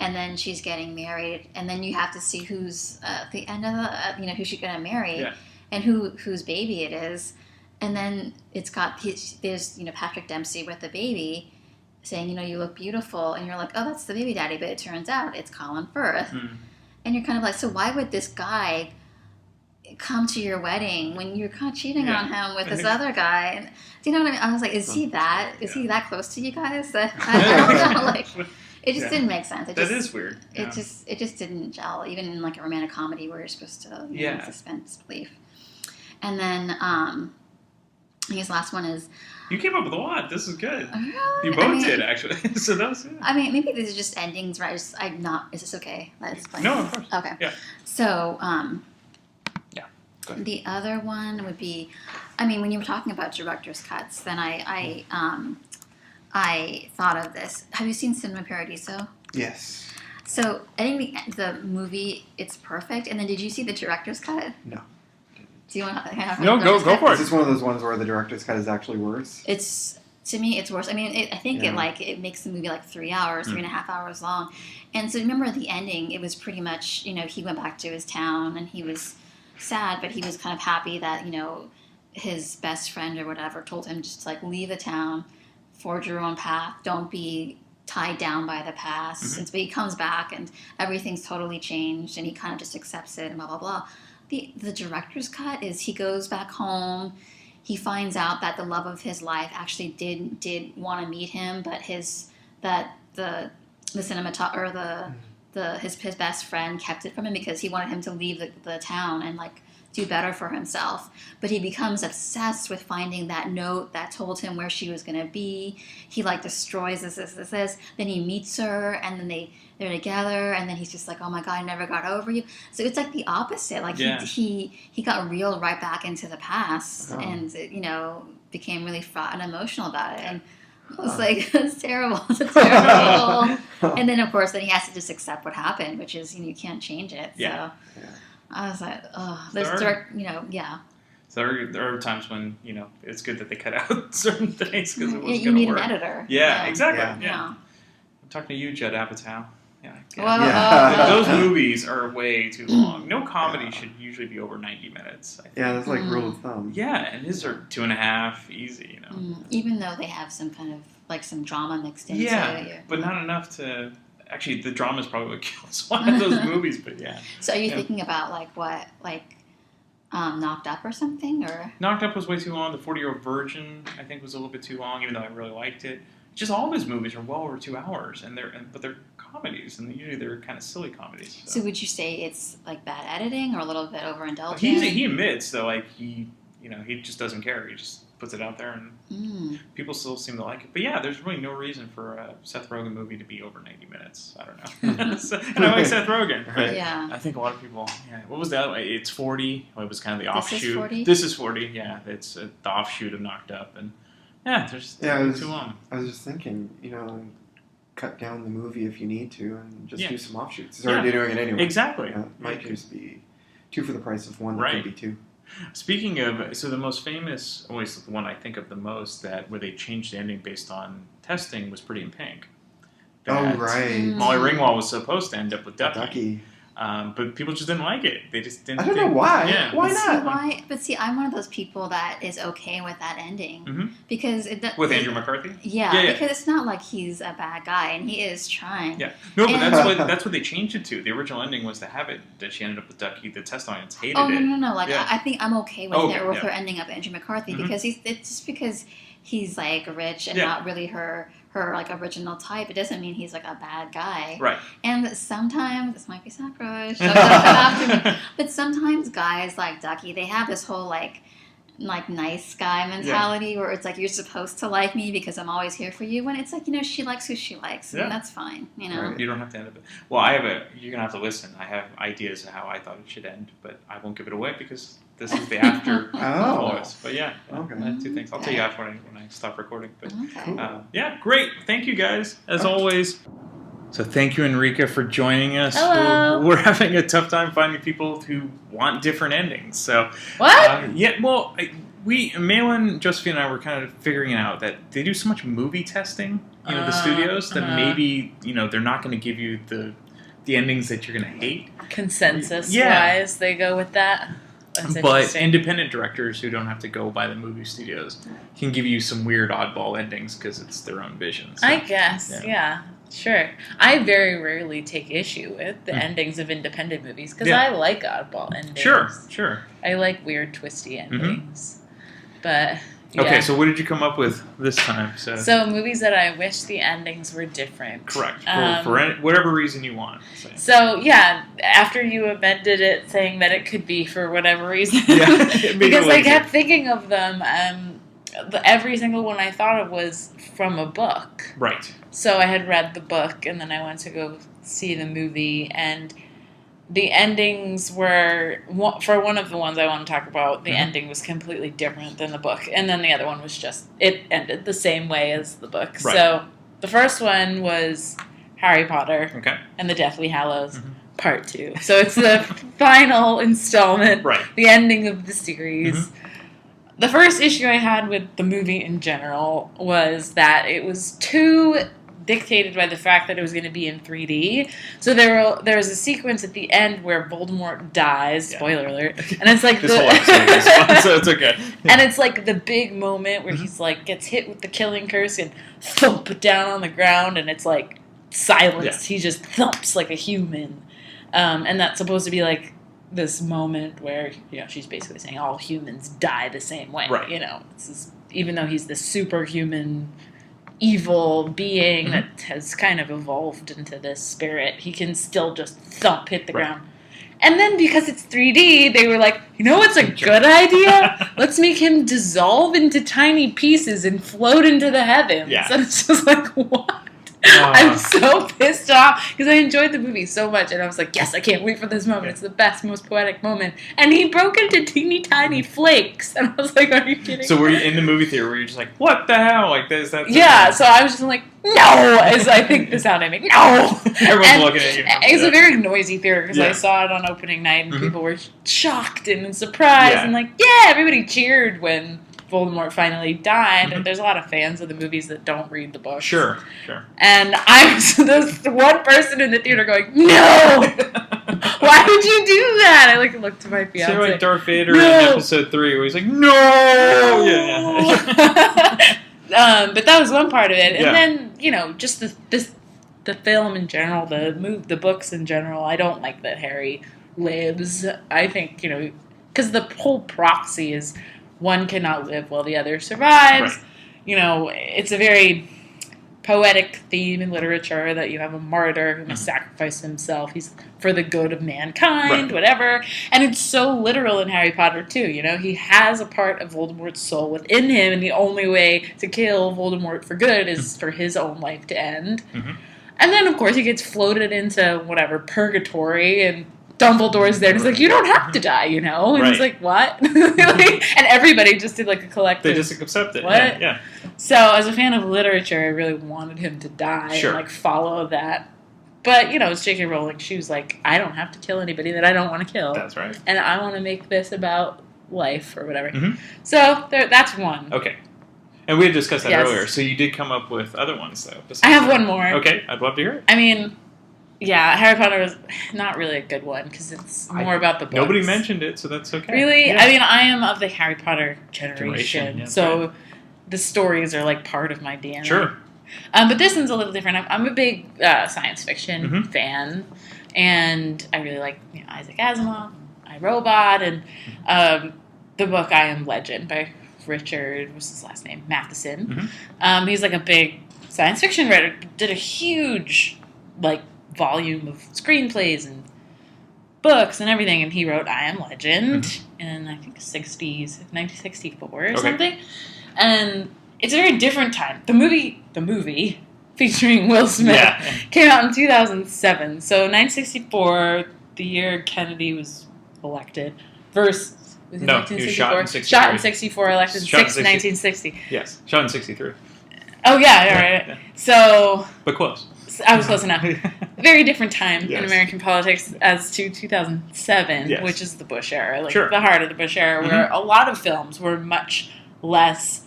and then she's getting married, and then you have to see who's at the end of the who she's gonna marry, and whose baby it is, and then there's Patrick Dempsey with the baby, saying, you look beautiful, and you're like, oh, that's the baby daddy, but it turns out it's Colin Firth. And you're kind of like, so why would this guy come to your wedding when you're kind of cheating on him with this other guy? And do you know what I mean? I was like, is he that close to you guys? I don't know, like, it just didn't make sense. That is weird. It just didn't gel, even in like a romantic comedy where you're supposed to suspend disbelief. And then his last one is. You came up with a lot. This is good. Really? You both did, actually. So that was good. I mean, maybe these are just endings, right? I'm not. Is this okay? That's fine. No, of course. Okay. Yeah. So, Yeah. Go ahead. the other one would be, I mean, when you were talking about director's cuts, then I thought of this. Have you seen Cinema Paradiso? Yes. So, I think the movie, it's perfect. And then, did you see the director's cut? No. Do you want to have No, go for Is this one of those ones where the director's cut is actually worse? It's, to me, it's worse. I mean, I think it makes the movie like 3 hours, 3.5 hours long. And so remember the ending, it was pretty much, he went back to his town and he was sad, but he was kind of happy that, his best friend or whatever told him just to like leave the town, forge your own path, don't be tied down by the past. And so he comes back and everything's totally changed and he kind of just accepts it and blah, blah, blah. The director's cut is he goes back home. He finds out that the love of his life actually did want to meet him, but his best friend kept it from him because he wanted him to leave the town and like do better for himself. But he becomes obsessed with finding that note that told him where she was going to be. He like destroys this. Then he meets her and then they're together and then he's just like, oh my God, I never got over you. So it's like the opposite. Like he got reeled right back into the past and, became really fraught and emotional about it. And I was like, that's terrible. It's terrible. And then, of course, then he has to just accept what happened, which is, you can't change it. So I was like, oh, So there are times when, it's good that they cut out certain things because it wasn't going to work. You need an editor. Yeah, exactly. Yeah. I'm talking to you, Judd Apatow. Well, Those movies are way too long. No comedy should usually be over 90 minutes. I think. Yeah, that's like rule of thumb. Yeah, and his are 2.5, easy, Even though they have some kind of, like some drama mixed into it. Yeah, but not enough to... Actually, the drama is probably what kills one of those movies, but yeah. So are you thinking about, Knocked Up or something, or? Knocked Up was way too long. The 40-Year-Old Virgin, I think, was a little bit too long, even though I really liked it. Just all of his movies are well over 2 hours, but they're comedies, and usually they're kind of silly comedies. So would you say it's like bad editing or a little bit overindulgent? He admits though, he just doesn't care. He just puts it out there, and people still seem to like it. But yeah, there's really no reason for a Seth Rogen movie to be over 90 minutes. I don't know. And I like Seth Rogen. Right? Yeah. I think a lot of people. Yeah. What was that? It's 40. Well, it was kind of the offshoot. This is 40. This is 40. Yeah, it's the offshoot of Knocked Up, and there's too long. I was just thinking, cut down the movie if you need to, and just do some offshoots. He's already doing it anyway. Exactly. It might just be 2 for the price of 1. That could be 2. Speaking of, so the most famous, always the one I think of the most, where they changed the ending based on testing was Pretty in Pink. Right. Molly Ringwald was supposed to end up with Ducky. But people just didn't like it. They just didn't. I don't know why. Yeah. Why not? I'm one of those people that is okay with that ending because with Andrew McCarthy. Yeah, because it's not like he's a bad guy and he is trying. Yeah, no, but that's what they changed it to. The original ending was to have it that she ended up with Ducky. The test audience hated it. No. I think I'm okay with her ending up Andrew McCarthy because it's just because he's like rich and not really her like original type. It doesn't mean he's like a bad guy. Right. And sometimes this might be sacrilege, but sometimes guys like Ducky, they have this whole like nice guy mentality where it's like you're supposed to like me because I'm always here for you. When it's like she likes who she likes, and that's fine. Right. You don't have to end up. Well, you're gonna have to listen. I have ideas of how I thought it should end, but I won't give it away because this is the after voice. But I have 2 things. I'll tell you after when I stop recording. But great. Thank you guys as always. So thank you, Enrica, for joining us. Hello. We're having a tough time finding people who want different endings. So what? Malin, Josephine, and I were kind of figuring out that they do so much movie testing, the studios, that maybe they're not going to give you the endings that you're going to hate. Consensus-wise, they go with that. But independent directors who don't have to go by the movie studios can give you some weird oddball endings because it's their own vision. So, I guess, yeah. Sure. I very rarely take issue with the endings of independent movies because I like oddball endings. Sure. I like weird, twisty endings. But okay, so what did you come up with this time? So movies that I wish the endings were different. Correct. For whatever reason you want. So after you amended it, saying that it could be for whatever reason, because I kept thinking of them. every single one I thought of was from a book. Right. So I had read the book, and then I went to go see the movie, and the endings were, for one of the ones I want to talk about, the ending was completely different than the book. And then the other one was just, it ended the same way as the book. Right. So the first one was Harry Potter and the Deathly Hallows, Part 2. So it's the final installment, the ending of the series. The first issue I had with the movie in general was that it was too dictated by the fact that it was going to be in 3D. So there was a sequence at the end where Voldemort dies. Spoiler alert. And it's like this whole episode is fun, so it's okay. And it's like the big moment where he's like gets hit with the killing curse and thump down on the ground, and it's like silence. He just thumps like a human. And that's supposed to be like this moment where, you know, she's basically saying all humans die the same way. Right. You know, even though he's this superhuman evil being that has kind of evolved into this spirit, he can still just hit the ground. And then because it's 3D, they were like, you know what's a good idea? Let's make him dissolve into tiny pieces and float into the heavens. And it's just like, what? I'm so pissed off because I enjoyed the movie so much, and I was like, yes, I can't wait for this moment. It's the best, most poetic moment. And he broke into teeny tiny flakes, and I was like, are you kidding? So were you in the movie theater where you're just like, what the hell? Like, is that? Yeah, so I was just like, no, is I think the sound I make. No! Everyone's looking at you. It's a very noisy theater because I saw it on opening night, and people were shocked and surprised, and like, yeah, everybody cheered when Voldemort finally died, and there's a lot of fans of the movies that don't read the books. Sure. And I was the one person in the theater going, no! Why would you do that? I looked to my fiance. So like Darth Vader in episode 3 where he's like, no! But that was one part of it. And then, you know, just the film in general, the books in general, I don't like that Harry lives. I think, you know, because the whole prophecy is one cannot live while the other survives. You know, it's a very poetic theme in literature that you have a martyr who must sacrifice himself. He's for the good of mankind, whatever. And it's so literal in Harry Potter, too. You know, he has a part of Voldemort's soul within him, and the only way to kill Voldemort for good is for his own life to end. And then, of course, he gets floated into, whatever, purgatory, and Dumbledore's there, and he's like, you don't have to die, you know? And he's like, what? And everybody just did, like, a collective... They just accept it. What? Yeah. So, as a fan of literature, I really wanted him to die and, like, follow that. But, you know, it's J.K. Rowling. She was like, I don't have to kill anybody that I don't want to kill. That's right. And I want to make this about life or whatever. So, that's one. Okay. And we had discussed that earlier. So you did come up with other ones, though. I have one more. Okay. I'd love to hear it. I mean... Yeah, Harry Potter is not really a good one because it's more about the books. Nobody mentioned it, so that's okay. Really? Yeah. I mean, I am of the Harry Potter generation, so the stories are like part of my DNA. Sure. But this one's a little different. I'm a big science fiction fan, and I really like Isaac Asimov, I, Robot, and the book I Am Legend by Richard, what's his last name? Matheson. He's like a big science fiction writer, did a huge volume of screenplays and books and everything, and he wrote I Am Legend in I think 1964 or something. And it's a very different time. The movie featuring Will Smith came out in 2007. So 1964, the year Kennedy was elected, versus he was shot in 64. Shot in 64, elected in 1960. Yes, shot in 63. Oh yeah, all right. So, but close. I was close enough. Very different time in American politics as to 2007, which is the Bush era, the heart of the Bush era, where a lot of films were much less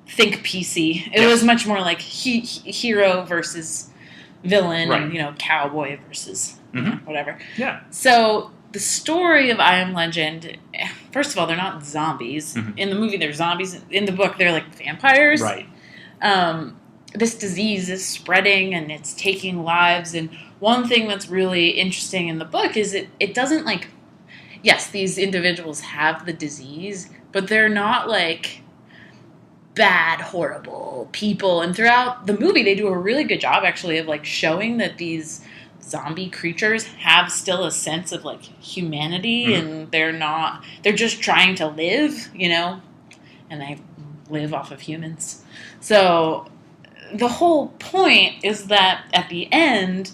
think PC. It was much more like hero versus villain, and cowboy versus whatever. Yeah. So the story of I Am Legend, first of all, they're not zombies. In the movie, they're zombies. In the book, they're like vampires. Right. This disease is spreading and it's taking lives. And one thing that's really interesting in the book is it doesn't yes, these individuals have the disease, but they're not bad, horrible people. And throughout the movie, they do a really good job actually of showing that these zombie creatures have still a sense of humanity, and they're just trying to live, and live off of humans. So the whole point is that at the end,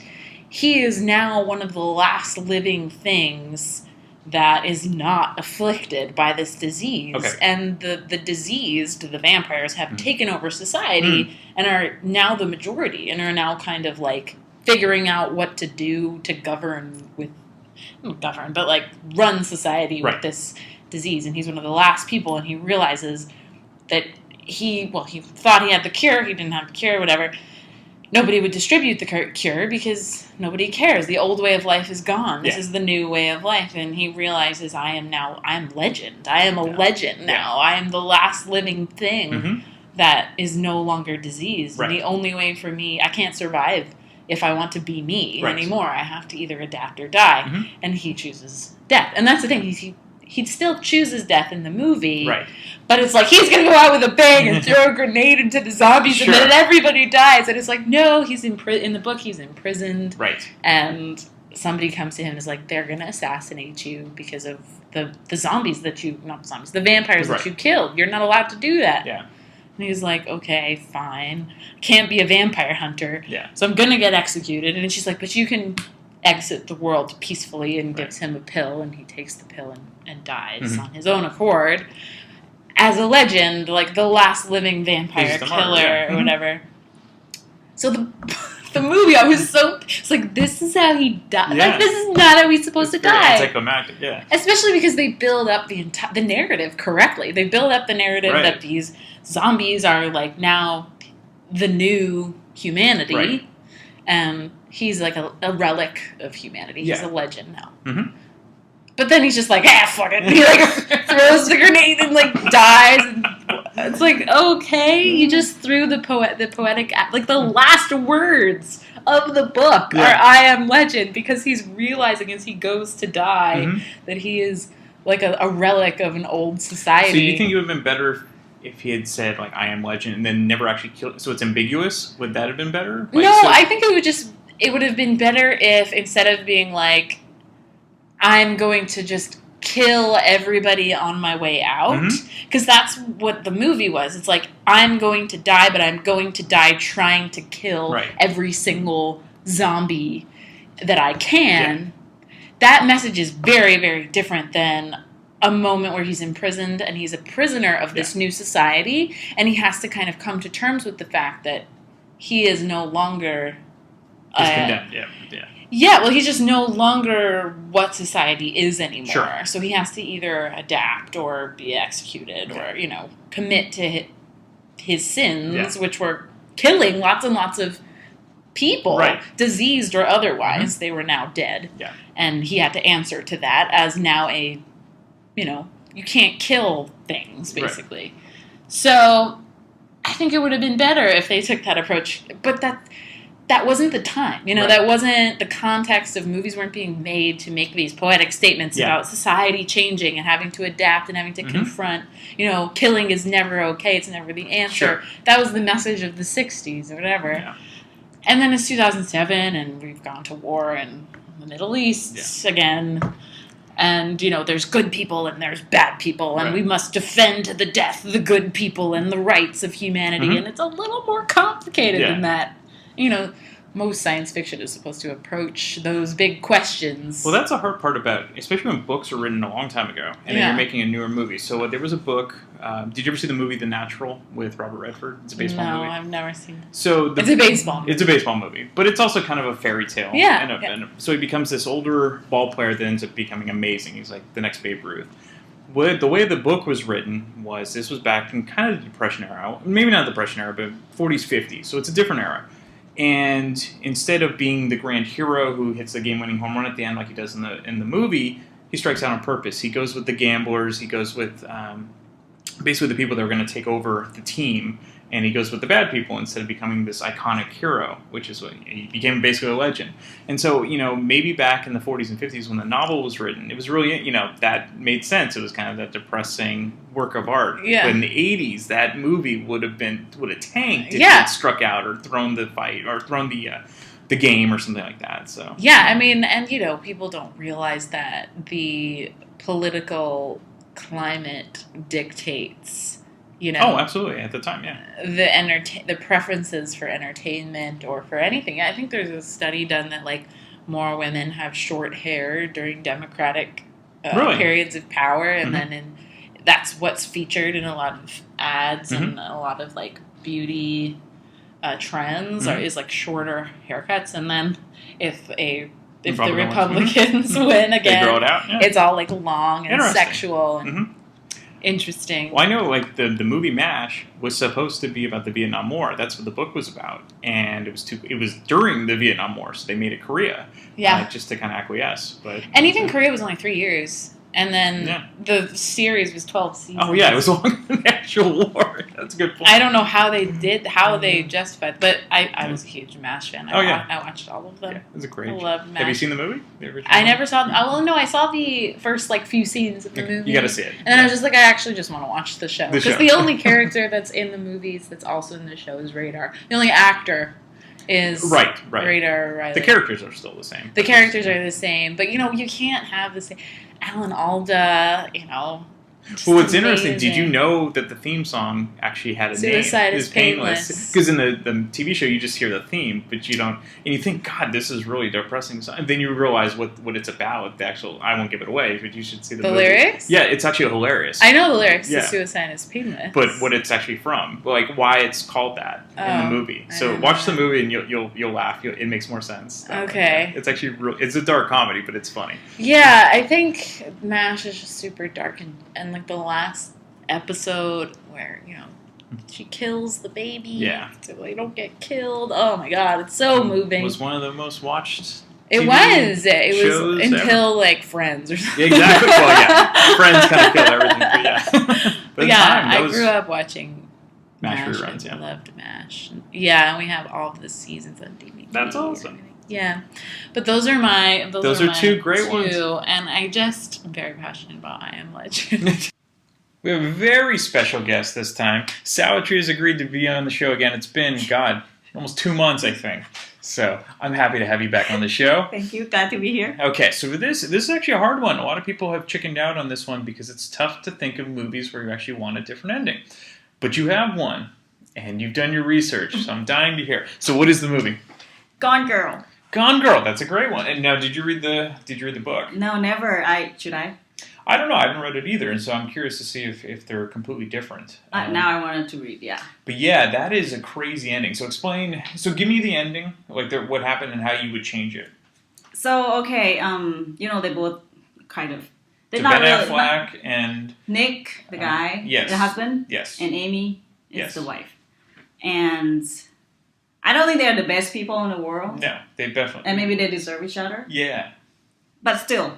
he is now one of the last living things that is not afflicted by this disease. Okay. And the diseased, the vampires, have taken over society and are now the majority and are now kind of like figuring out what to do to run society with this disease. And he's one of the last people, and he realizes that he thought he had the cure, he didn't have the cure, whatever. Nobody would distribute the cure because nobody cares. The old way of life is gone. This is the new way of life. And he realizes, I am legend. I am a legend now. I am the last living thing that is no longer diseased. And the only way for me, I can't survive if I want to be me anymore. I have to either adapt or die. And he chooses death. And that's the thing. He still chooses death in the movie. Right. But it's like, he's going to go out with a bang and throw a grenade into the zombies and then everybody dies. And it's like, no, he's in the book, he's imprisoned. Right. And somebody comes to him and is like, they're going to assassinate you because of the zombies that the vampires that you killed. You're not allowed to do that. Yeah. And he's like, okay, fine. Can't be a vampire hunter. Yeah. So I'm going to get executed. And she's like, but you can exit the world peacefully, and gives him a pill, and he takes the pill and dies on his own accord. As a legend, like the last living vampire killer or whatever. So the movie, I was it's like, this is how he died. Yeah. Like, this is not how he's supposed to die. Anticlimactic, Especially because they build up the narrative correctly. They build up the narrative that these zombies are like now the new humanity, and he's like a relic of humanity. He's a legend now. But then he's just like, fuck it. And he like throws the grenade and like dies. And it's like, okay, you just threw the poetic, like the last words of the book are I am legend, because he's realizing as he goes to die that he is like a relic of an old society. So you think it would have been better if he had said like I am legend and then never actually killed? So it's ambiguous. Would that have been better? Like, I think it would have been better if instead of being like, I'm going to just kill everybody on my way out. Because that's what the movie was. It's like, I'm going to die, but I'm going to die trying to kill every single zombie that I can. That message is very, very different than a moment where he's imprisoned and he's a prisoner of this new society, and he has to kind of come to terms with the fact that he is no longer... He's condemned, Yeah, well, he's just no longer what society is anymore. So he has to either adapt or be executed or, commit to his sins, which were killing lots and lots of people, diseased or otherwise. They were now dead. Yeah. And he had to answer to that as now you can't kill things, basically. So I think it would have been better if they took that approach. But that wasn't the time. That wasn't the context of movies weren't being made to make these poetic statements about society changing and having to adapt and having to confront, killing is never okay. It's never the answer. That was the message of the 60s or whatever. Yeah. And then it's 2007 and we've gone to war in the Middle East again. And, there's good people and there's bad people, and we must defend to the death the good people and the rights of humanity. And it's a little more complicated than that. Most science fiction is supposed to approach those big questions. Well, that's a hard part about, especially when books are written a long time ago, and then you're making a newer movie. So there was a book. Did you ever see the movie The Natural with Robert Redford? It's a baseball movie. No, I've never seen it. So it's a baseball movie. It's a baseball movie, but it's also kind of a fairy tale. Yeah. And so he becomes this older ball player that ends up becoming amazing. He's like the next Babe Ruth. The way the book was written was, this was back in kind of the Depression era. Maybe not the Depression era, but 40s, 50s. So it's a different era. And instead of being the grand hero who hits the game-winning home run at the end like he does in the movie, he strikes out on purpose. He goes with the gamblers. He goes with basically the people that are going to take over the team, and he goes with the bad people instead of becoming this iconic hero, which is what he became, basically a legend. And so, maybe back in the 40s and 50s when the novel was written, it was really, that made sense. It was kind of that depressing work of art. Yeah. But in the 80s, that movie would have tanked if it struck out or thrown the fight or thrown the game or something like that. So and people don't realize that the political climate dictates You know, Oh, absolutely. At the time, yeah. the preferences for entertainment or for anything. I think there's a study done that like more women have short hair during Democratic Really? periods of power, and Mhm. then that's what's featured in a lot of ads Mhm. and a lot of like beauty trends Mhm. is like shorter haircuts. And then if the Republican ones. Republicans win They again, grow it out. Yeah. it's all like long and Interesting. sexual and Mhm. interesting. Well, I know, like the movie MASH was supposed to be about the Vietnam War. That's what the book was about, and it was during the Vietnam War, so they made it Korea, Yeah. just to kind of acquiesce. But And even Korea was only 3 years. And then Yeah. the series was 12 seasons. oh yeah, it was longer than the actual war. That's a good point. I don't know how they justified, but I was a huge MASH fan. Oh, yeah. I watched all of them. Yeah, it was a great. I love MASH. Have you seen the movie? The original? I never saw. Well, no, I saw the first like few scenes of the movie. You got to see it. And then I was just like, I actually just want to watch the show The because show. the only character that's in the movies that's also in the show is Radar. The only actor is Right. Radar Riley. The characters are still the same. The characters are the same, but you know you can't have the same. Alan Alda, you know. just Well, what's interesting, did you amazing. know that the theme song actually had a Suicide name? is Painless. Because in the TV show, you just hear the theme, but you don't, and you think, God, this is really depressing song. And then you realize what it's about. The actual, I won't give it away, but you should see the movie. lyrics? Yeah, it's actually hilarious. I know the lyrics Yeah. to Suicide is Painless. But what it's actually from, like why it's called that in the Oh, movie. I So don't watch know. the movie and you'll laugh. It makes more sense. Okay. It's actually it's a dark comedy, but it's funny. Yeah, I think MASH is just super dark and like the last episode where, you know, she kills the baby. Yeah. So they don't get killed. Oh my god, it's so moving. It was one of the most watched. It TV was shows until like Friends or something. Yeah, exactly. Well, yeah, Friends kind of killed everything. But yeah, but Yeah, time, that I was grew up watching MASH MASH. reruns. I Yeah, loved MASH. Yeah, and we have all of the seasons on DVD. That's and awesome. everything. Yeah, but those are my Those are my two great ones. and I just am very passionate about I Am Legend. We have a very special guest this time. Sawatry has agreed to be on the show again. It's been, God, almost 2 months, I think. So I'm happy to have you back on the show. Thank you. Glad to be here. Okay, so for this is actually a hard one. A lot of people have chickened out on this one because it's tough to think of movies where you actually want a different ending. But you have one, and you've done your research, so I'm dying to hear. So what is the movie? Gone Girl. Gone Girl. That's a great one. And now, did you read the book? No, never. Should I? I don't know. I haven't read it either, and so I'm curious to see if they're completely different. Now I wanted to read. Yeah. But yeah, that is a crazy ending. So give me the ending, like what happened and how you would change it. So okay, you know they both kind of. They're So not Ben really. Affleck and Nick, the guy, yes. the husband, yes, and Amy is Yes. the wife, and I don't think they're the best people in the world, no, they definitely and maybe they deserve each other, yeah, but still,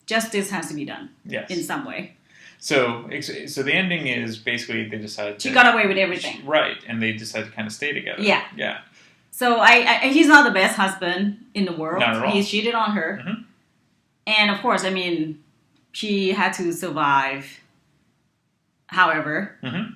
justice has to be done yes. in some way. So the ending is basically they decided She got away with everything. right, and they decided to kind of stay together. Yeah. yeah, So he's not the best husband in the world. Not at all. He cheated on her. Mhm. And of course, I mean, she had to survive. However, Mhm.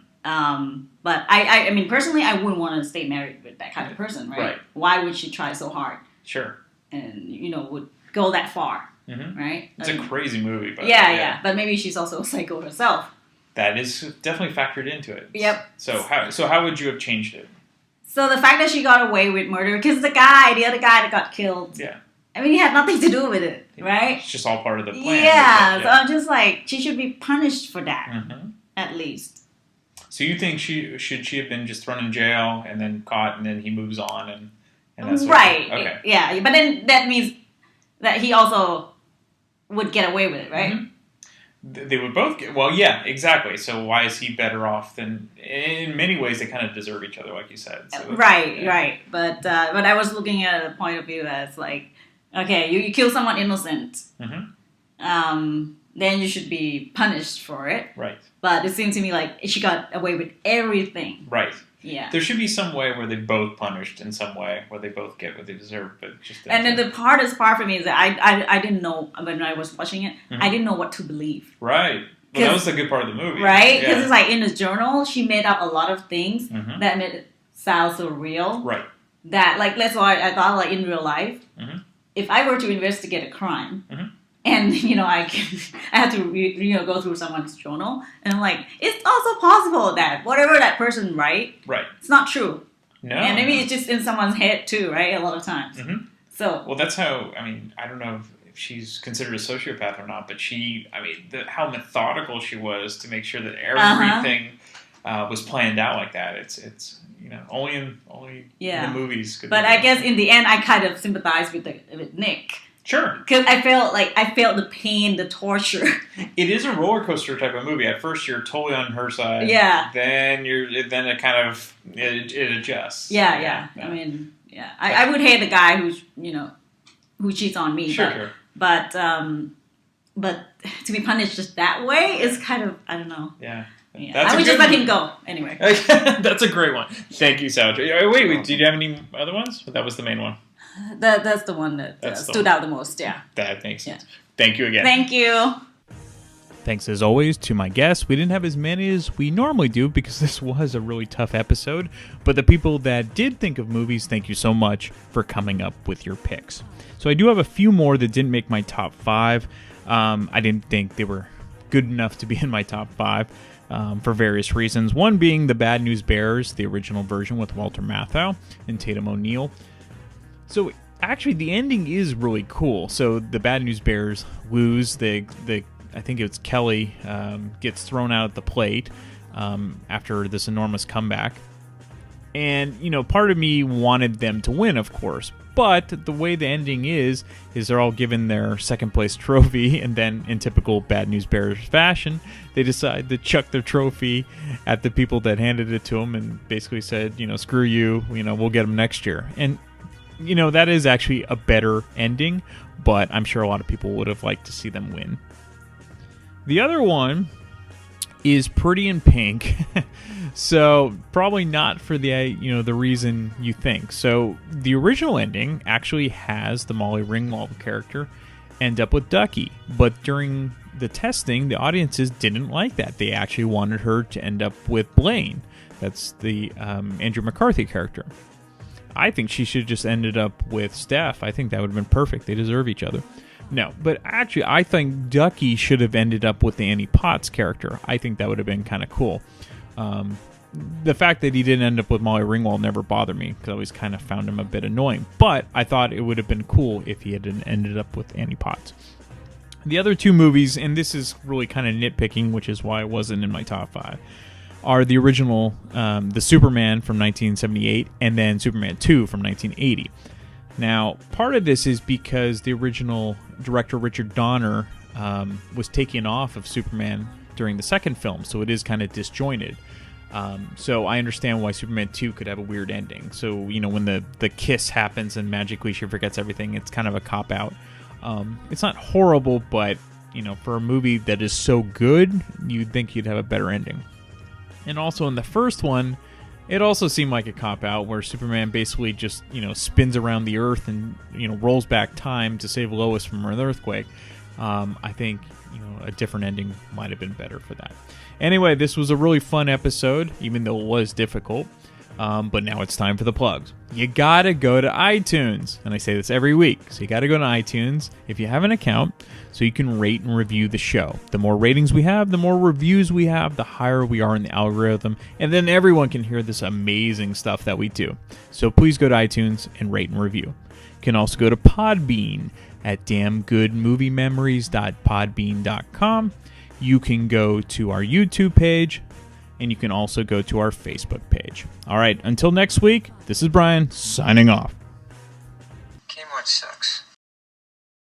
but I mean, personally, I wouldn't want to stay married with that kind of person, right? Right. Why would she try so hard sure. and would go that far, Mhm. right? It's a crazy movie, but yeah. But maybe she's also a psycho herself. that is definitely factored into it. Yep. So how would you have changed it? So the fact that she got away with murder, because the other guy that got killed, Yeah, I mean, he had nothing to do with it, right? it's just all part of the plan. Yeah, so I'm just like, she should be punished for that, Mhm. at least. So you think she have been just thrown in jail and then caught and then he moves on and that's what Right. okay. Yeah, but then that means that he also would get away with it, right? Mhm. They would both get well, yeah, exactly. So why is he better off than? In many ways, they kind of deserve each other, like you said. So, Right, yeah. right. But I was looking at a point of view that's like, okay, you kill someone innocent, then you should be punished for it. Right, But it seemed to me like she got away with everything. right. Yeah. There should be some way where they both punished in some way where they both get what they deserve, but just And then the hardest part for me is that I didn't know when I was watching it. Mhm. I didn't know what to believe. right. Well, that was the good part of the movie, Right? Because Yeah. it's like in the journal, she made up a lot of things Mhm. that made it sound so real. Right. That, like, that's why I thought, like, in real life, Mhm. if I were to investigate a crime, Mhm. And I had to go through someone's journal, and I'm like, it's also possible that whatever that person write, Right. it's not true. No. And maybe it's just in someone's head too, right? A lot of times. Mm-hmm. So. Well, that's how. I don't know if she's considered a sociopath or not, but how methodical she was to make sure that everything was planned out like that. It's only in the movies. But I guess in the end, I kind of sympathize with Nick. Sure. Because I felt the pain, the torture. It is a roller coaster type of movie. At first, you're totally on her side. Yeah. Then it kind of it adjusts. Yeah. I mean, yeah. I would hate the guy who cheats on me. Sure. But to be punished just that way is kind of, I don't know. Yeah. I would just let him go anyway. That's a great one. Thank you, Sandra. Wait. Did you have any other ones? That was the main one. That's the one that stood out the most, yeah. That makes sense. Thank you again. Thank you. Thanks as always to my guests. We didn't have as many as we normally do because this was a really tough episode. But the people that did think of movies, thank you so much for coming up with your picks. So I do have a few more that didn't make my top 5. I didn't think they were good enough to be in my top 5 for various reasons. One being The Bad News Bears, the original version with Walter Matthau and Tatum O'Neal. So actually, the ending is really cool. So the Bad News Bears lose. I think it's Kelly gets thrown out at the plate after this enormous comeback. And, part of me wanted them to win, of course. But the way the ending is they're all given their second place trophy, and then in typical Bad News Bears fashion, they decide to chuck their trophy at the people that handed it to them and basically said, screw you, we'll get them next year. And that is actually a better ending, but I'm sure a lot of people would have liked to see them win. The other one is Pretty in Pink. So probably not for the reason you think. So the original ending actually has the Molly Ringwald character end up with Ducky, but during the testing, the audiences didn't like that. They actually wanted her to end up with Blaine. That's the Andrew McCarthy character. I think she should have just ended up with Steph. I think that would have been perfect. They deserve each other. No, but actually, I think Ducky should have ended up with the Annie Potts character. I think that would have been kind of cool. The fact that he didn't end up with Molly Ringwald never bothered me, because I always kind of found him a bit annoying. But I thought it would have been cool if he had ended up with Annie Potts. The other two movies, and this is really kind of nitpicking, which is why it wasn't in my top 5, are the original, the Superman from 1978, and then Superman 2 from 1980. Now, part of this is because the original director, Richard Donner, was taken off of Superman during the second film, so it is kind of disjointed. So I understand why Superman 2 could have a weird ending. So, when the kiss happens and magically she forgets everything, it's kind of a cop-out. It's not horrible, but, for a movie that is so good, you'd think you'd have a better ending. And also in the first one, it also seemed like a cop-out where Superman basically just, spins around the Earth and, rolls back time to save Lois from an earthquake. I think, a different ending might have been better for that. Anyway, this was a really fun episode, even though it was difficult. But now it's time for the plugs. You gotta go to iTunes. And I say this every week. So you gotta go to iTunes if you have an account so you can rate and review the show. The more ratings we have, the more reviews we have, the higher we are in the algorithm. And then everyone can hear this amazing stuff that we do. So please go to iTunes and rate and review. You can also go to Podbean at damngoodmoviememories.podbean.com. You can go to our YouTube page, and you can also go to our Facebook page. All right, until next week, this is Brian signing off. Kmart sucks.